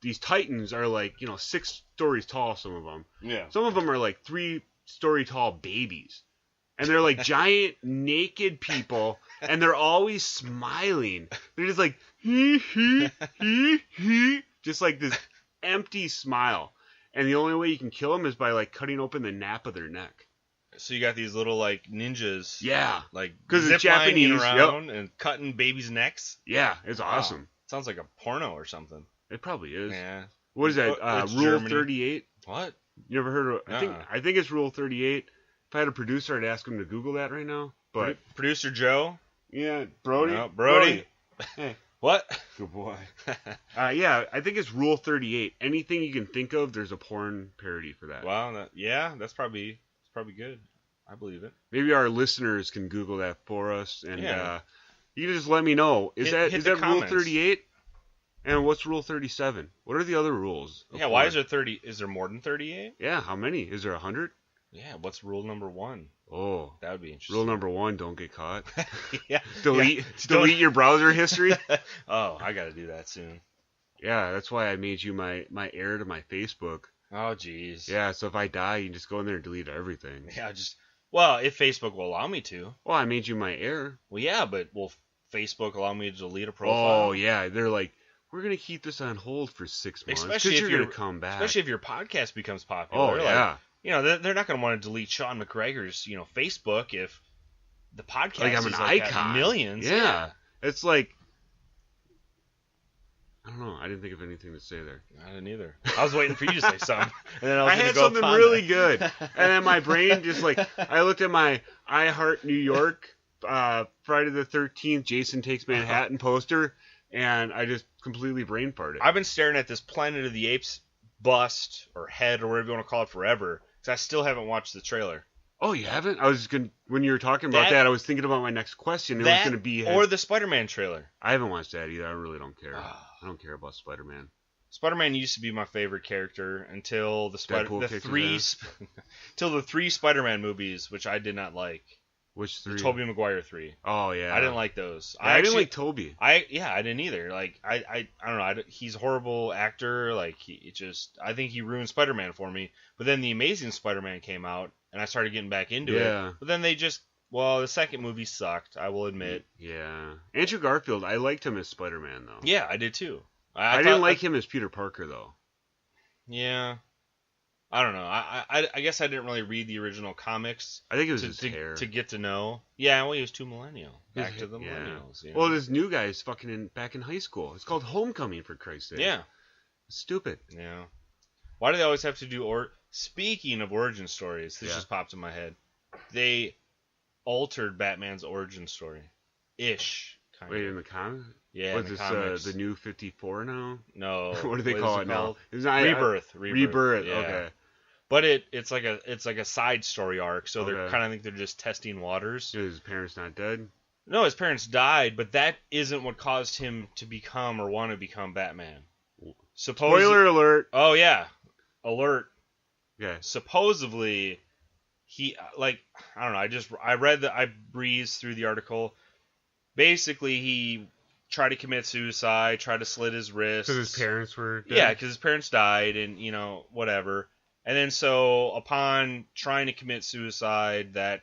these Titans are like 6 stories tall. Some of them. Yeah. Some of them are like 3-story tall babies, and they're like giant naked people, and they're always smiling. They're just like hee hee hee hee, just like this empty smile. And the only way you can kill them is by like cutting open the nape of their neck. So you got these little like ninjas, Yeah, like 'Cause it's zip lining Japanese, around and cutting babies' necks. yeah, it's awesome. Wow. Sounds like a porno or something. It probably is. Yeah. What is that? It's Rule Germany. 38. What? You ever heard of? Uh-uh. I think it's Rule 38. If I had a producer, I'd ask him to Google that right now. But Producer Joe. yeah, Brody. No, Brody. Hey, What? good boy. Yeah, I think it's Rule 38. Anything you can think of, there's a porn parody for that. Wow. That's probably good. I believe it. Maybe our listeners can Google that for us, and Yeah. you can just let me know. Is Hit that the Rule comments. 38? And what's Rule 37? What are the other rules? of Yeah. Why porn? is there 30? Is there more than 38? Yeah, how many? Is there 100? Yeah. What's rule number 1? Oh, That would be interesting. rule number 1: don't get caught. yeah. delete Don't- delete your browser history. Oh, I gotta do that soon. Yeah, that's why I made you my heir to my Facebook. Oh, jeez. Yeah, so if I die, you can just go in there and delete everything. Yeah. Well, if Facebook will allow me to. Well, I made you my heir. Well, yeah, but will Facebook allow me to delete a profile? Oh, yeah. They're like, we're going to keep this on hold for 6 months. Especially Because if you're going you're- to come back. Especially if your podcast becomes popular. Oh, Like, yeah. they're not going to want to delete Sean McGregor's, Facebook if the podcast Like, I'm is an like at icon. millions. Yeah. It's like, I don't know. I didn't think of anything to say there. I didn't either. I was waiting for you to say something. And then I, was I gonna had go something upon really that. good. And then my brain just like, I looked at my I Heart New York Friday the 13th Jason Takes Manhattan poster, and I just completely brain farted. I've been staring at this Planet of the Apes bust or head or whatever you want to call it forever because I still haven't watched the trailer. Oh, you haven't? I was just gonna. When you were talking about that, I was thinking about my next question. It was That gonna be. or the Spider-Man trailer. I haven't watched that either. I really don't care. Ah. I don't care about Spider-Man. Spider-Man used to be my favorite character until Deadpool kicked his till the 3 Spider-Man movies, which I did not like. Which The 3? Tobey Maguire 3. Oh yeah. I didn't like those. Yeah, I didn't like Toby. I didn't either. Like I don't know. He's a horrible actor. Like I think he ruined Spider-Man for me. But then the Amazing Spider-Man came out, and I started getting back into Yeah. it. But then the second movie sucked. I will admit. Yeah. Andrew Garfield. I liked him as Spider-Man though. Yeah, I did too. I didn't like him as Peter Parker though. Yeah. I don't know. I guess I didn't really read the original comics I think it was his hair. to get to know. Yeah, well, he was too millennial. Back His- to the yeah. millennials. You know? Well, this new guy is back in high school. It's called Homecoming, for Christ's sake. yeah. It's stupid. Yeah. Why do they always have to do Speaking of origin stories, this Yeah. just popped in my head. They altered Batman's origin story. Ish. Kind Wait, of. in the comic? Yeah, What in is the this? comics. The new 54 now? No. What do they is call it now? called? It's not- Rebirth. Rebirth. Yeah. Okay. But it's like a side story arc, so they're Okay. kind of think they're just testing waters. Is his parents not dead? No, his parents died, but that isn't what caused him to become or want to become Batman. Spoiler alert. Oh yeah, alert. Okay. Supposedly, he I don't know. I breezed through the article. Basically, he tried to commit suicide, tried to slit his wrists. Because his parents were dead? Yeah, because his parents died, and whatever. And then so upon trying to commit suicide, that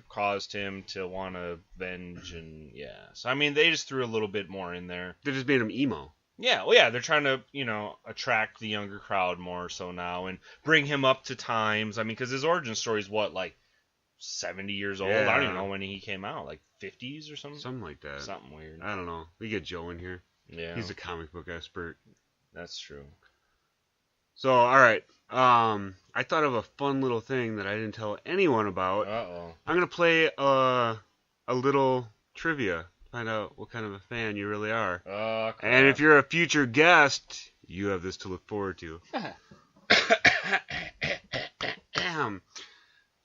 caused him to want to avenge, and yeah. So I mean, they just threw a little bit more in there. They just made him emo. Yeah, well, yeah, they're trying to, attract the younger crowd more so now and bring him up to times. I mean, because his origin story is what, like 70 years old? I don't even know when he came out, like 50s or something? Something like that. Something weird. I don't know. We get Joe in here. Yeah. He's a comic book expert. That's true. So, alright. I thought of a fun little thing that I didn't tell anyone about. Uh-oh. I'm going to play a little trivia. Find out what kind of a fan you really are. Crap. And if you're a future guest, you have this to look forward to.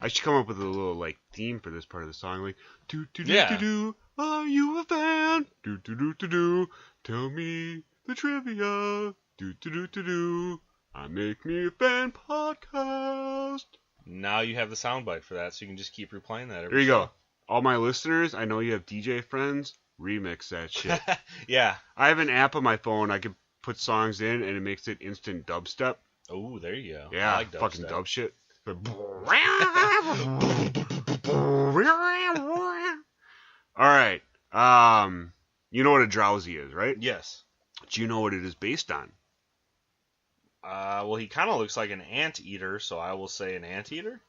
I should come up with a little like theme for this part of the song, like do do do do do. Are you a fan? Do do do do do. Tell me the trivia. Do do do do do. I make me a fan podcast. Now you have the soundbite for that, so you can just keep replaying that. There you go. All my listeners, I know you have DJ friends. Remix that shit. Yeah. I have an app on my phone. I can put songs in, and it makes it instant dubstep. Oh, there you go. Yeah, I like fucking dubstep. dub shit. All right. You know what a drowsy is, right? Yes. Do you know what it is based on? Well, he kind of looks like an anteater, so I will say an anteater.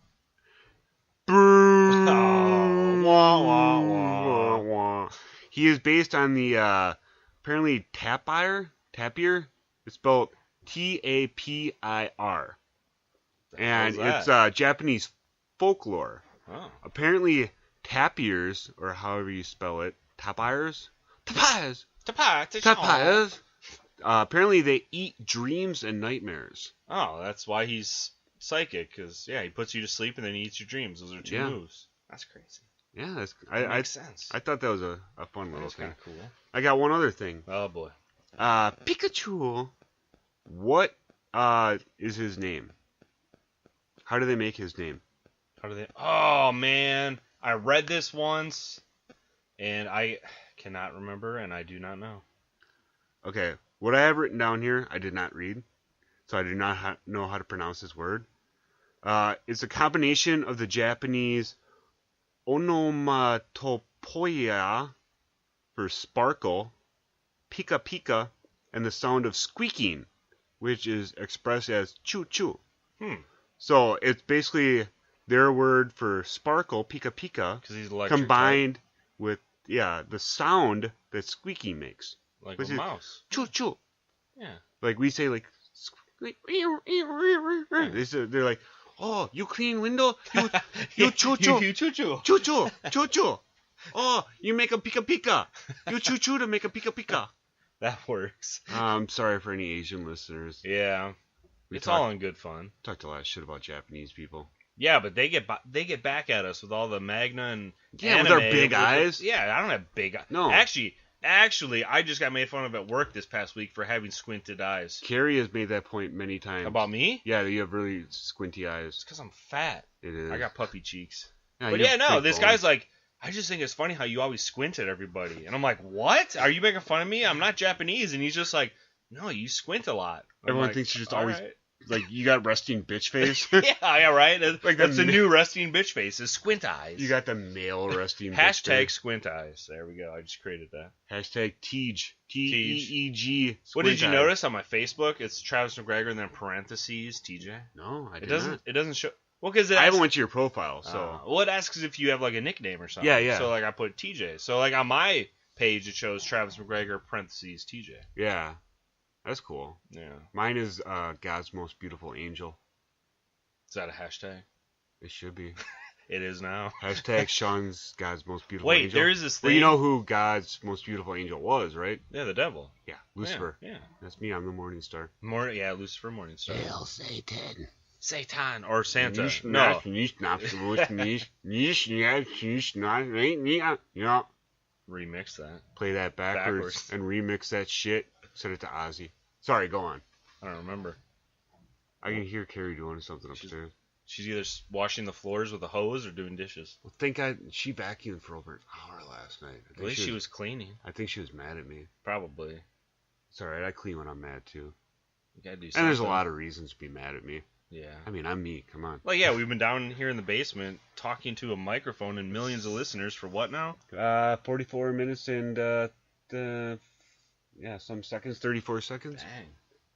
Oh, wah, wah, wah. wah. He is based on the apparently tapir. It's spelled Tapir. And it's Japanese folklore. Oh. Apparently, tapirs, or however you spell it, tapirs. Apparently, they eat dreams and nightmares. Oh, that's why he's psychic, because, he puts you to sleep and then he eats your dreams. Those are two moves. That's crazy. Yeah, That makes sense. I thought that was a fun little That's thing. kind of cool. I got one other thing. Oh, boy. Pikachu, what is his name? How do they make his name? How do they... Oh, man. I read this once, and I cannot remember, and I do not know. Okay, what I have written down here, I did not read, so I do not know how to pronounce this word. It's a combination of the Japanese onomatopoeia for sparkle, pika pika, and the sound of squeaking, which is expressed as choo choo. So it's basically their word for sparkle, pika pika, 'Cause he's electric combined with the sound that squeaking makes. Like Which a is mouse. Choo choo. Yeah. Like we say, like they're like, oh, you clean window, you choo choo, You choo-choo. choo choo, choo choo. Oh, you make a pika pika. You choo choo to make a pika pika. That works. I'm sorry for any Asian listeners. Yeah. We It's talked- all in good fun. Talked a lot of shit about Japanese people. Yeah, but they get back at us with all the Magna and Yeah, with anime, our big eyes. Yeah, I don't have big eyes. No. Actually, I just got made fun of at work this past week for having squinted eyes. Carrie has made that point many times. About me? Yeah, you have really squinty It's eyes. because I'm fat. It is. I got puppy cheeks. Yeah, But you yeah, have no, big this bones. guy's like, I just think it's funny how you always squint at everybody. And I'm like, what? Are you making fun of me? I'm not Japanese. And he's just like, no, you squint a lot. I'm Everyone like, thinks you're just all always right. like you got resting bitch face. Yeah, right. Like That's the the new resting bitch face is squint eyes. You got the male resting bitch Hashtag face. squint eyes. There we go. I just created that. Hashtag Teej. T-E-E-G. What did you squint eye. notice on my Facebook? It's Travis McGregor and then parentheses TJ. No, I It did doesn't. not. It doesn't show. Well, because I haven't went to your profile, so. well, it asks if you have like a nickname or something. Yeah, yeah. So like I put TJ. So like on my page it shows Travis McGregor parentheses TJ. Yeah. That's cool. Yeah. Mine is God's most beautiful angel. Is that a hashtag? It should be. It is now. Hashtag Sean's God's most beautiful Wait, angel. there is this thing. Well, you know who God's most beautiful angel was, right? Yeah, the devil. Yeah, Lucifer. Yeah. That's me. I'm the morning star. Lucifer Morningstar. Hail Satan. Satan or Santa. No. Yeah. Remix that. Play that backwards and remix that shit. Set it to Ozzy. Sorry, go on. I don't remember. I can hear Carrie doing something upstairs. She's either washing the floors with a hose or doing dishes. Well, thank God she vacuumed for over an hour last night. At least she was cleaning. I think she was mad at me. Probably. It's alright, I clean when I'm mad too. You gotta do something. And there's a lot of reasons to be mad at me. Yeah. I mean, I'm me. Come on. Well, yeah, we've been down here in the basement talking to a microphone and millions of listeners for what now? 44 minutes and Yeah, some seconds, 34 seconds. Dang.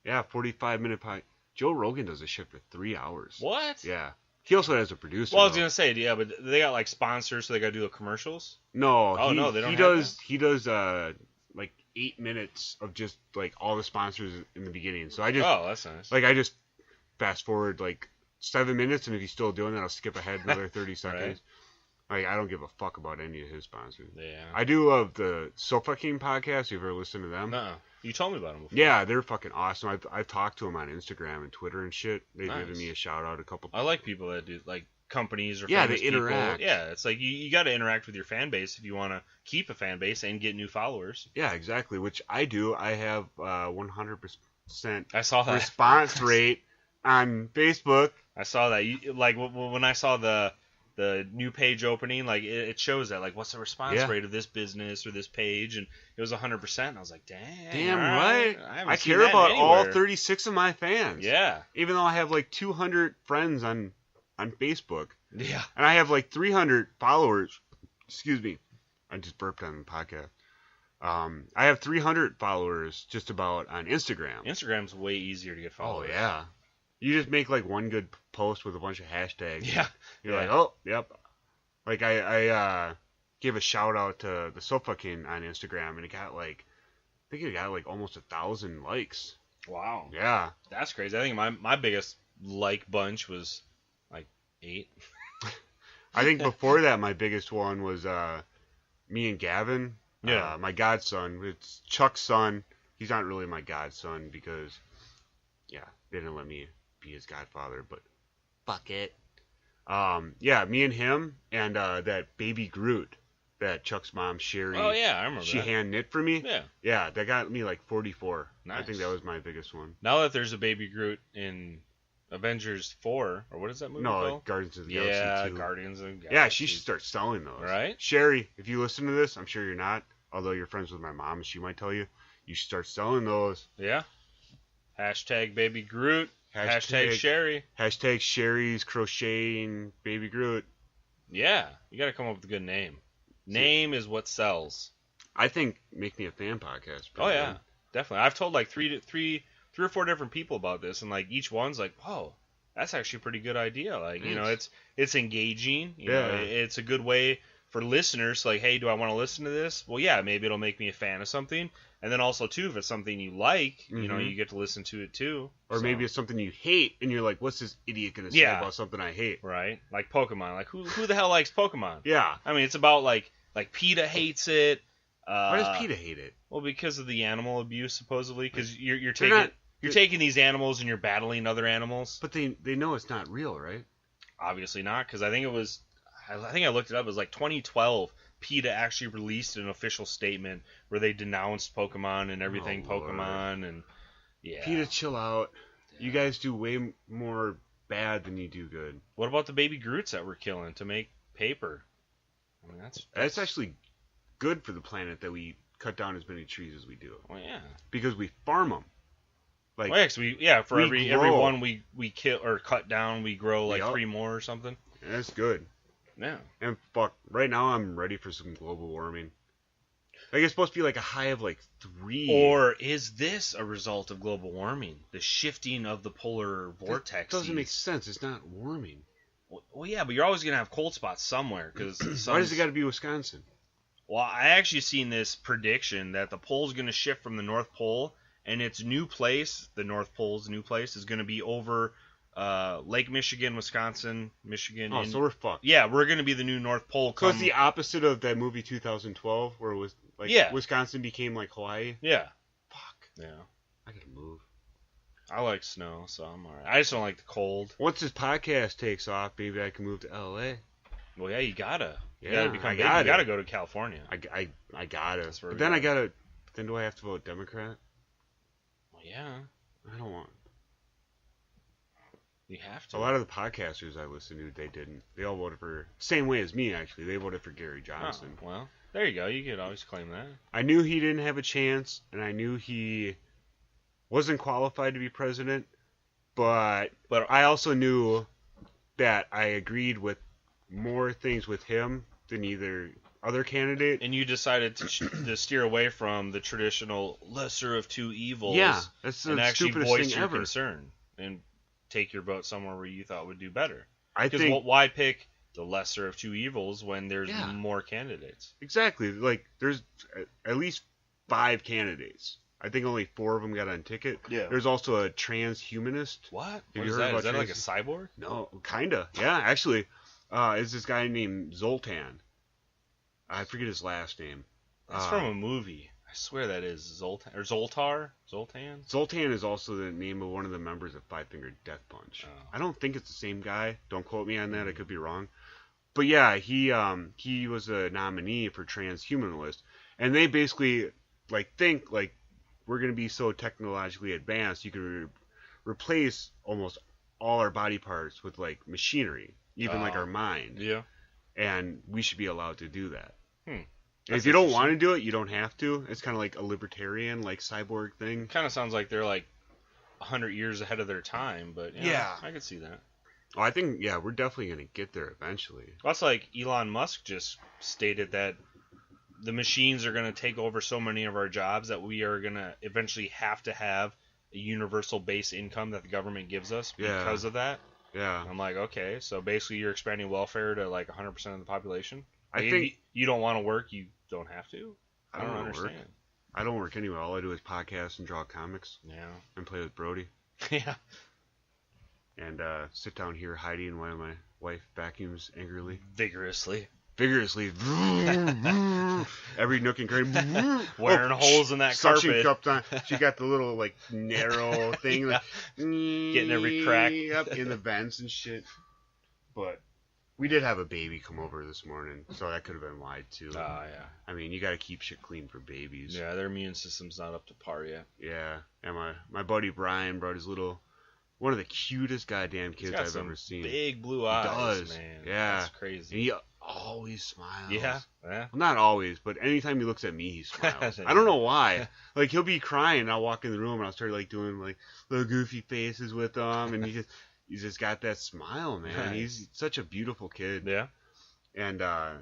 Yeah, 45-minute podcast. Joe Rogan does a shit for 3 hours. What? Yeah. He also has a producer. Well, I was though. gonna say, yeah, but they got like sponsors, so they gotta do the commercials. No. Oh, he, no, they don't He have does. He does. Like 8 minutes of just like all the sponsors in the beginning. So I just Oh, that's nice. I just fast forward like 7 minutes, and if he's still doing that, I'll skip ahead another 30 seconds. Like I don't give a fuck about any of his sponsors. Yeah. I do love the Sofa King podcast. You ever listened to them? No, you told me about them before. Yeah, they're fucking awesome. I've talked to them on Instagram and Twitter and shit. They've Nice. given me a shout out a couple. I like people that do like companies or Yeah, famous they interact. People. Yeah, it's like you got to interact with your fan base if you want to keep a fan base and get new followers. Yeah, exactly. Which I do. I have 100% I saw that response rate on Facebook. I saw that. Like when I saw the new page opening, like it shows that like what's the response Yeah. rate of this business or this page, and it was 100%. And I was like, Damn all right. haven't I seen care that about all anywhere. 36 of my fans. Yeah, Even though I have like 200 friends on Facebook, yeah. and I have like 300 followers. Excuse me, I just burped on the podcast. I have 300 followers just about on Instagram. Instagram's way easier to get Oh followers. yeah, you just make like one good post with a bunch of hashtags. Yeah. You're Yeah. like, oh, yep. Like I gave a shout out to the Sofa King on Instagram, and it got like, I think it got like almost 1,000 likes. Wow. Yeah. That's crazy. I think my biggest like bunch was like 8. I think before that, my biggest one was me and Gavin. Yeah. My godson. It's Chuck's son. He's not really my godson because, yeah, they didn't let me be his godfather, but fuck it. Yeah, me and him and that baby Groot that Chuck's mom, Sherry, Oh yeah, I remember she that. hand knit for me. Yeah. Yeah, that got me like 44. I Nice. think that was my biggest one. Now that there's a baby Groot in Avengers 4, or what is that movie No, called? Guardians of the Yeah, Galaxy 2. Guardians of the Galaxy. Yeah, she should start selling those. Right? Sherry, if you listen to this, I'm sure you're not, although you're friends with my mom, and she might tell you, you should start selling those. Yeah. Hashtag baby Groot. Hashtag Sherry. Hashtag Sherry's crocheting baby Groot. Yeah, you got to come up with a good name. Name is what sells. I think Make Me a Fan podcast. Oh yeah, definitely. I've told like three or four different people about this, and like each one's like, whoa, that's actually a pretty good idea. Like, you know, Thanks. it's engaging. You know, Yeah. it's a good way for listeners. Like, hey, do I want to listen to this? Well, yeah, maybe it'll make me a fan of something. And then also too, if it's something you like, you know, Mhm. you get to listen to it too. Or So- maybe it's something you hate, and you're like, what's this idiot going to say Yeah. about something I hate? right, like Pokemon. Like who the hell likes Pokemon? Yeah. I mean, it's about like PETA hates it. Why does PETA hate it? Well, because of the animal abuse, supposedly. Because you're They're taking not- you're taking these animals and you're battling other animals. But they know it's not real, right? Obviously not, because I think I looked it up. It was like 2012. PETA actually released an official statement where they denounced Pokemon and everything Oh, Lord. Pokemon, and yeah. PETA, chill out. You guys do way more bad than you do good. What about the baby Groots that we're killing to make paper? I mean, That's actually good for the planet that we cut down as many trees as we do, well, yeah. because we farm them. Like, Well, yeah, 'cause for we every grow. one we kill or cut down, we grow like Yup. 3 more or something. that's good. Yeah. And fuck, right now I'm ready for some global warming. Like, it's supposed to be like a high of like 3. Or is this a result of global warming? The shifting of the polar vortex? That doesn't make sense. It's not warming. Well, yeah, but you're always gonna have cold spots somewhere because Why does it got to be Wisconsin? Well, I actually seen this prediction that the pole's gonna shift from the North Pole, and its new place, the North Pole's new place, is gonna be over Lake Michigan, Wisconsin, Michigan. Oh, so we're fucked. yeah, we're gonna be the new North Pole. So it's the opposite of that movie 2012, where it was like Yeah. Wisconsin became like Hawaii. Yeah, Fuck, yeah. I gotta move. I like snow, so I'm alright. I just don't like the cold. Once this podcast takes off, maybe I can move to LA. Well, yeah, you gotta. You Yeah, gotta become I big. You gotta. gotta go to California. I gotta. That's where But we then I gotta- gotta. Then do I have to vote Democrat? Well, yeah, I don't want. you have to. A lot of the podcasters I listen to, they didn't. They all voted for same way as me. Actually, they voted for Gary Johnson. Oh, well, there you go. You could always claim that. I knew he didn't have a chance, and I knew he wasn't qualified to be president. But I also knew that I agreed with more things with him than either other candidate. And you decided to steer away from the traditional lesser of two evils. Yeah, that's the and actually stupidest voice thing your ever. concern and take your vote somewhere where you thought would do better. I Because think why pick the lesser of two evils when there's Yeah. more candidates? exactly. Like there's at least 5 candidates. I think only 4 of them got on ticket. Yeah. There's also a transhumanist. What? Have What you is heard that? about Is that like a trans- cyborg? No, kinda. Yeah, actually, it's this guy named Zoltan. I forget his last name. That's from a movie. I swear that is Zoltan or Zoltar. Zoltan. Zoltan is also the name of one of the members of Five Finger Death Punch. Oh. I don't think it's the same guy. Don't quote me on that. I could be wrong. But yeah, he was a nominee for Transhumanist, and they basically think we're gonna be so technologically advanced, you can replace almost all our body parts with like machinery, even like our mind, Yeah. and we should be allowed to do that. That's If you don't interesting. want to do it, you don't have to. It's kind of like a libertarian, like cyborg thing. Kind of sounds like they're like 100 years ahead of their time, but Yeah. I could see that. Oh, I think we're definitely gonna get there eventually. That's like Elon Musk just stated that the machines are going to take over so many of our jobs that we are going to eventually have to have a universal base income that the government gives us Yeah. because of that. Yeah, I'm like, okay, so basically you're expanding welfare to like 100% of the population. I Like, think if you don't want to work, you don't have to. I don't wanna work. understand. I don't work anywhere. All I do is podcast and draw comics Yeah. and play with Brody Yeah. and sit down here hiding while my wife vacuums angrily, Vigorously. vigorously, every nook and cranny, Wearing holes in that suction carpet. cups on. She got the little like narrow thing, like, Getting every crack. up in the vents and shit. But we did have a baby come over this morning, so that could have been why too. Oh, yeah. I mean, you got to keep shit clean for babies. Yeah, their immune system's not up to par yet. Yeah, and my buddy Brian brought his one of the cutest goddamn He's kids got I've some ever seen. big blue eyes, does. man. Yeah. That's And crazy. he always smiles. Yeah. Well, not always, but anytime he looks at me, he smiles. Yeah. I don't know why. Like he'll be crying, and I'll walk in the room and I'll start like doing like little goofy faces with him, and he's just got that smile, man. Nice. He's such a beautiful kid. Yeah. And I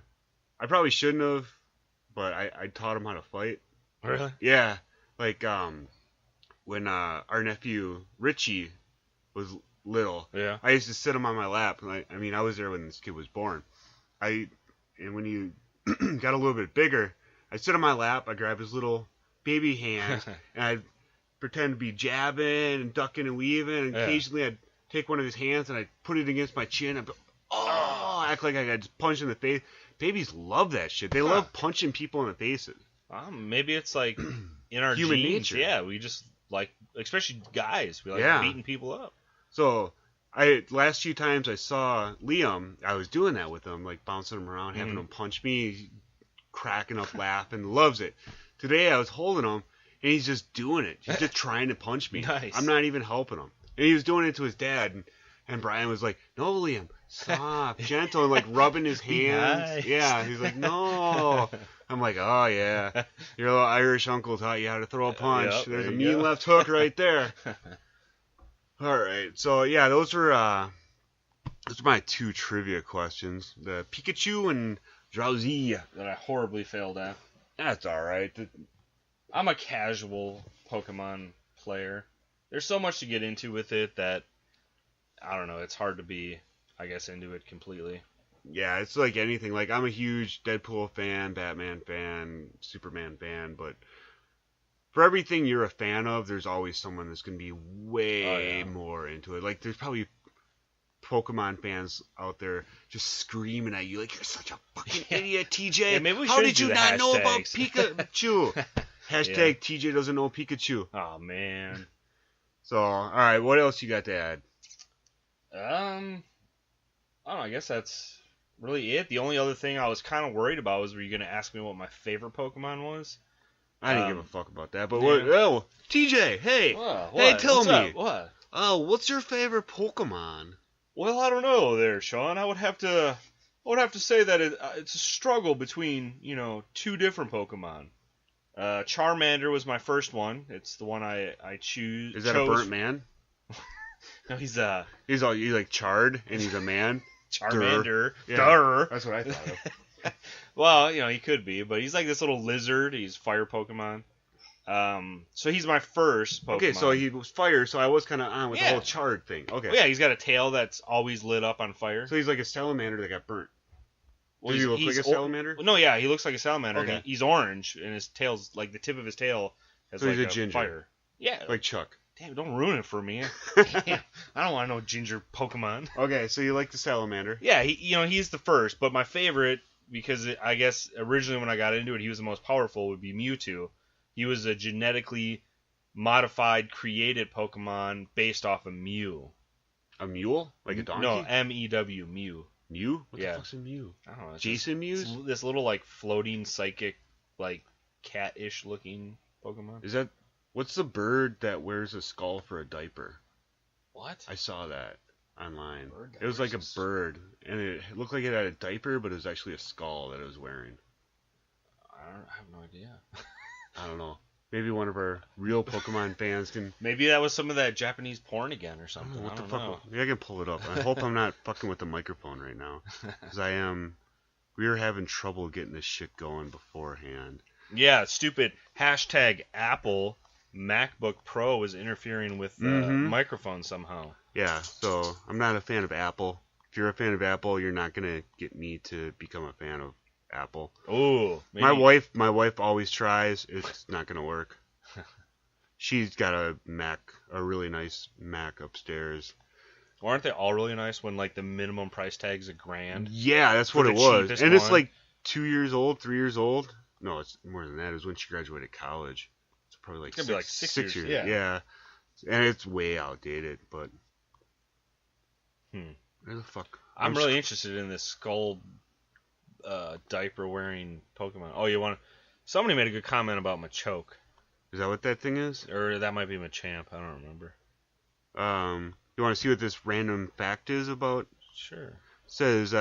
probably shouldn't have, but I taught him how to fight. Really? Yeah, like when our nephew Richie was little, Yeah. I used to sit him on my lap. I mean, I was there when this kid was born. And when he got a little bit bigger, I'd sit on my lap. I'd grab his little baby hands, and I'd pretend to be jabbing and ducking and weaving. And Yeah. occasionally, I'd take one of his hands and I'd put it against my chin. I'd be, act like I got just punched in the face. Babies love that shit. They love punching people in the faces. Maybe it's like in our Human genes. nature. Yeah, we just like, especially guys, we like Yeah. beating people up. So last few times I saw Liam, I was doing that with him, like bouncing him around, having him punch me, he's cracking up laughing, loves it. Today I was holding him, and he's just doing it. He's just trying to punch me. Nice. I'm not even helping him. And he was doing it to his dad, and Brian was like, "No, Liam, soft, gentle," and like rubbing his hands. Nice. Yeah, he's like, "No." I'm like, "Oh yeah, your little Irish uncle taught you how to throw a punch. Yep, There's there a you mean go. left hook right there." All right, so yeah, those are my 2 trivia questions: the Pikachu and Drowsy. That I horribly failed at. That's all right. I'm a casual Pokemon player. There's so much to get into with it that, I don't know, it's hard to be, I guess, into it completely. Yeah, it's like anything. Like I'm a huge Deadpool fan, Batman fan, Superman fan, but for everything you're a fan of, there's always someone that's gonna be way more into it. Like there's probably Pokemon fans out there just screaming at you like, "You're such a fucking idiot, TJ! Yeah, maybe we How should did do you the not know about hashtags." Pikachu?" Hashtag TJ doesn't know Pikachu. Oh, man. So, all right, what else you got to add? I don't know, I guess that's really it. The only other thing I was kind of worried about was, were you going to ask me what my favorite Pokemon was? I didn't give a fuck about that. But yeah. what? Oh, TJ, hey, What? hey, tell What's me. up? What? Oh, what's your favorite Pokemon? Well, I don't know there, Sean. I would have to say that it's a struggle between, 2 different Pokemon. Charmander was my first one. It's the one I chose. Is that a burnt man? No, he's He's like charred and he's a man. Charmander. Yeah. Durr. That's what I thought of. Well, he could be, but he's like this little lizard. He's fire Pokemon. So he's my first Pokemon. Okay, so he was fire, so I was kind of on with the Yeah. whole charred thing. Okay. Well, yeah, he's got a tail that's always lit up on fire. So he's like a salamander that got burnt. Well, Does he look like he's a salamander? No, yeah, he looks like a salamander. Okay. And he's orange, and his tail's like the tip of his tail has So like he's a ginger. fire. Yeah. Like Chuck. Damn, don't ruin it for me. Damn, I don't want to know ginger Pokemon. Okay, so you like the salamander. Yeah, he's the first, but my favorite, because I guess originally when I got into it, he was the most powerful, would be Mewtwo. He was a genetically modified, created Pokemon based off of Mew. A mule? Like a donkey? No, M-E-W, Mew. Mew? What Yeah. the fuck's a Mew? I don't know. It's Jason Mews? It's this little, like, floating, psychic, like, cat-ish looking Pokemon. Is that... What's the bird that wears a skull for a diaper? What? I saw that online. Bird that It was like a wears a bird, and it looked like it had a diaper, but it was actually a skull that it was wearing. I have no idea. I don't know. Maybe one of our real Pokemon fans can... Maybe that was some of that Japanese porn again or I something. don't know what I the don't fuck... know. Maybe I can pull it up. I hope I'm not fucking with the microphone right now. Because I am... We were having trouble getting this shit going beforehand. Yeah, stupid. Hashtag Apple MacBook Pro was interfering with the microphone somehow. Yeah, so I'm not a fan of Apple. If you're a fan of Apple, you're not going to get me to become a fan of Apple. Oh, My wife always tries. It's not going to work. She's got a really nice Mac upstairs. Aren't they all really nice when like the minimum price tag's $1,000? Yeah, that's For what the it was. cheapest And it's one? like 2 years old, 3 years old. No, it's more than that. It was when she graduated college. It's probably like It's gonna be like 6 years, Yeah. yeah. And it's way outdated, but Hmm. where the fuck? I'm really interested in this skull diaper wearing Pokemon. Oh, somebody made a good comment about Machoke. Is that what that thing is? Or that might be Machamp. I don't remember. You want to see what this random fact is about? Sure. It says,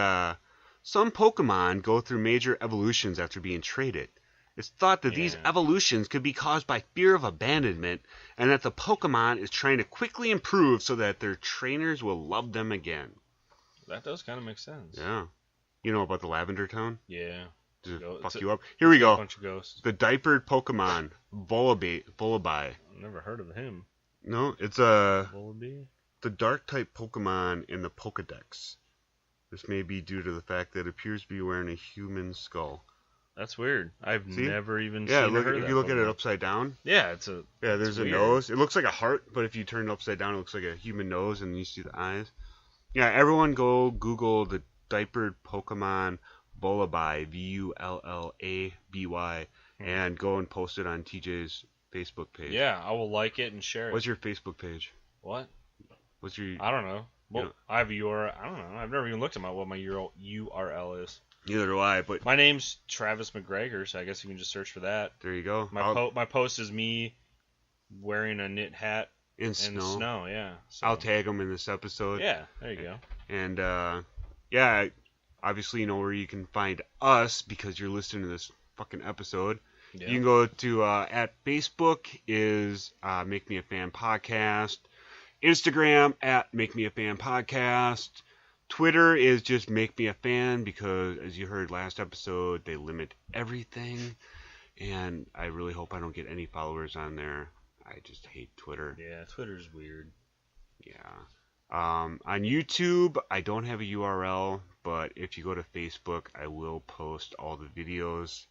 some Pokemon go through major evolutions after being traded. It's thought that these Yeah. evolutions could be caused by fear of abandonment, and that the Pokemon is trying to quickly improve so that their trainers will love them again. That does kind of make sense. Yeah. You know about the Lavender Town? Yeah. Does it Go- fuck it's you up? Here we A go. bunch of ghosts. The diapered Pokemon, Vullaby. Never heard of him. No, it's Vullaby? the dark type Pokemon in the Pokedex. This may be due to the fact that it appears to be wearing a human skull. That's weird. I've See? never even Yeah, seen look, or heard if of you that look at it Pokemon. upside down, Yeah, yeah, there's it's a weird. nose. It looks like a heart, but if you turn it upside down, it looks like a human nose, and you see the eyes. Yeah, everyone go Google the diapered Pokemon Vullaby, Vullaby, and go and post it on TJ's Facebook page. Yeah, I will like it and share it. What's your Facebook page? What? What's your... I don't know. Well, Yeah. I have a URL. I don't know. I've never even looked at what my URL is. Neither do I, but My name's Travis McGregor, so I guess you can just search for that. there you go. My post is me wearing a knit hat in in snow. the snow. Yeah. So, I'll tag them in this episode. Yeah, there you go. And yeah, obviously you know where you can find us because you're listening to this fucking episode. Yeah. You can go to at Facebook is Make Me a Fan Podcast, Instagram at Make Me a Fan Podcast, Twitter is just Make Me a Fan because as you heard last episode they limit everything, and I really hope I don't get any followers on there. I just hate Twitter. Yeah, Twitter's weird. Yeah. On YouTube, I don't have a URL, but if you go to Facebook, I will post all the videos.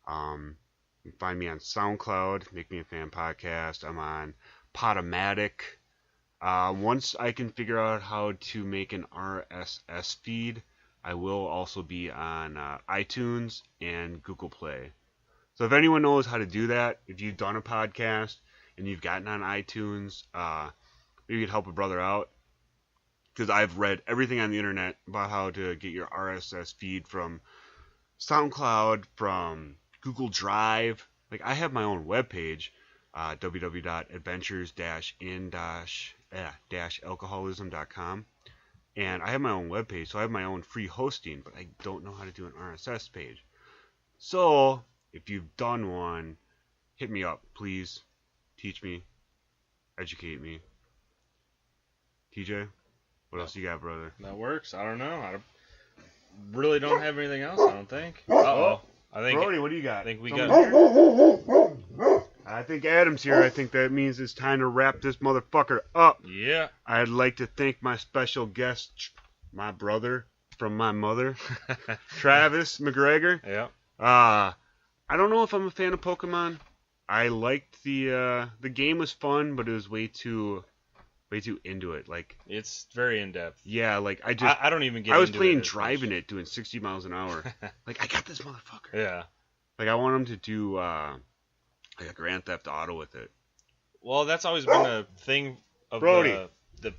You can find me on SoundCloud, Make Me a Fan Podcast. I'm on Podomatic. Once I can figure out how to make an RSS feed, I will also be on iTunes and Google Play. So if anyone knows how to do that, if you've done a podcast and you've gotten on iTunes, maybe you could help a brother out. Because I've read everything on the internet about how to get your RSS feed from SoundCloud, from Google Drive. Like, I have my own webpage, www.adventures-in-alcoholism.com. And I have my own webpage, so I have my own free hosting, but I don't know how to do an RSS page. So, if you've done one, hit me up, please. Teach me. Educate me. TJ? What else you got, brother? That works. I don't know. really don't have anything else, I don't think. Uh-oh. Brody, what do you got? I think we Someone got... here? I think Adam's here. I think that means it's time to wrap this motherfucker up. Yeah. I'd like to thank my special guest, my brother from my mother, Travis McGregor. Yeah. I don't know if I'm a fan of Pokemon. I liked the game was fun, but it was way too into it. Like, It's very in-depth. yeah, like I don't even get I was into playing it as driving much. it, doing 60 miles an hour. Like, I got this motherfucker. Yeah. Like, I want him to do like a Grand Theft Auto with it. Well, that's always been a thing of Brody. the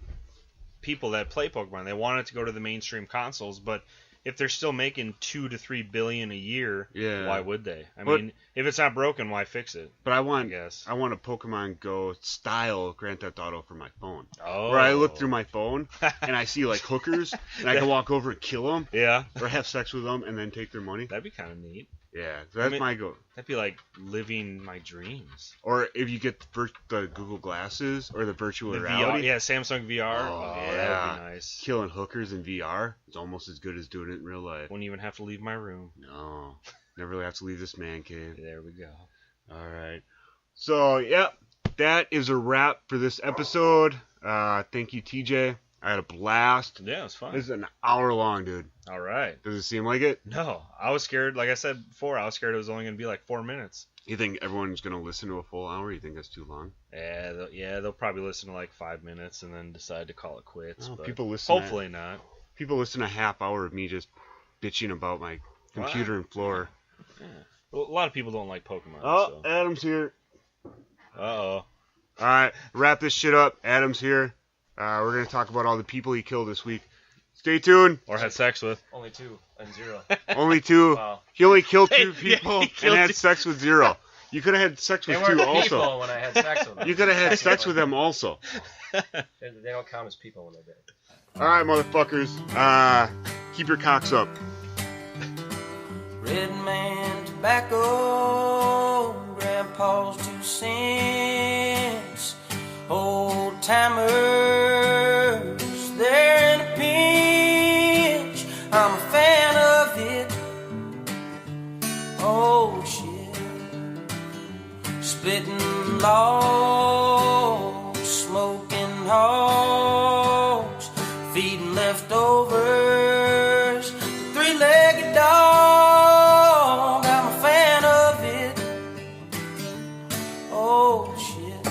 people that play Pokemon. They want it to go to the mainstream consoles, but if they're still making $2 to $3 billion a year, Yeah. why would they? I But- mean, if it's not broken, why fix it? But I I want guess. a Pokemon Go style Grand Theft Auto for my phone. Oh. Where I look through my phone and I see like hookers and I can walk over and kill them Yeah. or have sex with them and then take their money. That'd be kind of neat. Yeah, so that's mean- my goal. That'd be like living my dreams. Or if you get the Google glasses or the virtual The VR, reality, yeah, Samsung VR. Oh, That yeah. would be nice. killing hookers in VR is almost as good as doing it in real life. Wouldn't even have to leave my room. No, never really have to leave this man cave. There we go. All right. So, yep, that is a wrap for this episode. Thank you, TJ. I had a blast. Yeah, it was fun. This is an hour long, dude. All right. Does it seem like it? No, I was scared. Like I said before, I was scared it was only going to be like 4 minutes. You think everyone's going to listen to a full hour? You think that's too long? Yeah, they'll probably listen to like 5 minutes and then decide to call it quits. Oh, but people listen. hopefully not. People listen to a half hour of me just bitching about my computer and floor. Yeah. Well, a lot of people don't like Pokemon. Oh, So. Adam's here. Uh-oh. All right, wrap this shit up. Adam's here. We're going to talk about all the people he killed this week. Stay tuned. Or had sex with. Only 2 and 0. Only 2. Wow. He only killed 2 Yeah, he people and killed had 2. sex with 0. You could have had sex They with weren't 2 also. people when I had sex with them. You could have had sex with them also. They don't count as people when they did it. All right, motherfuckers. Keep your cocks up. Red man tobacco, grandpa's 2 cents. Old timers, they're in a pinch. I'm a fan of it. Oh shit. Splitting logs, smoking hogs, feeding leftovers. 3-legged dog, I'm a fan of it. Oh shit.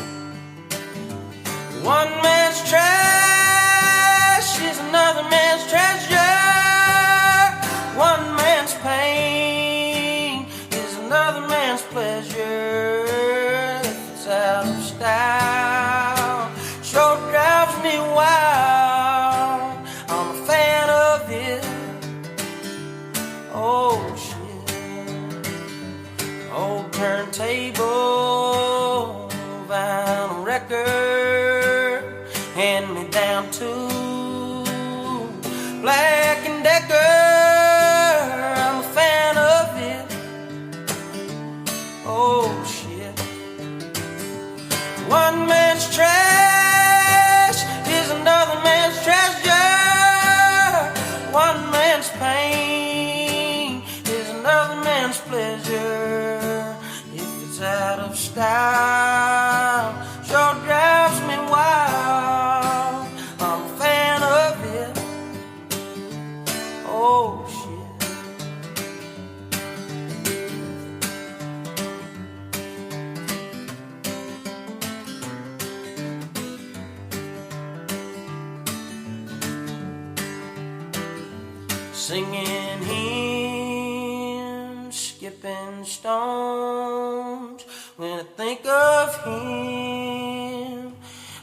One man's trash is another man's treasure. One man's pain is another man's pleasure. If it's out of style, sure drives me wild. I'm a fan of it. Oh shit. Old turntable, vinyl record, hand me down to Black and Decker. I'm a fan of it. Oh shit. One man's trash is another man's treasure. One man's pain is another man's pleasure. If it's out of style, sure drives me wild. I'm a fan of it. Oh shit. Singing hymns, skipping stones. When I think of him,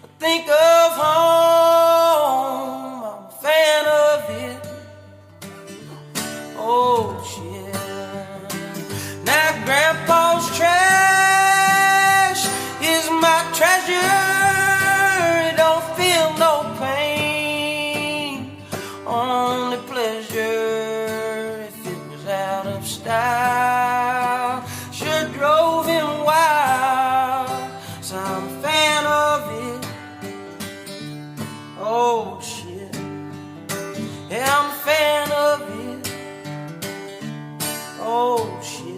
I think of home. I'm a fan of it. Oh shit. Now grandpa's trash is my treasure. It don't feel no pain, only pleasure. If it was out of style, sure drove him wild. So I'm a fan of it. Oh shit. Yeah, I'm a fan of it. Oh shit.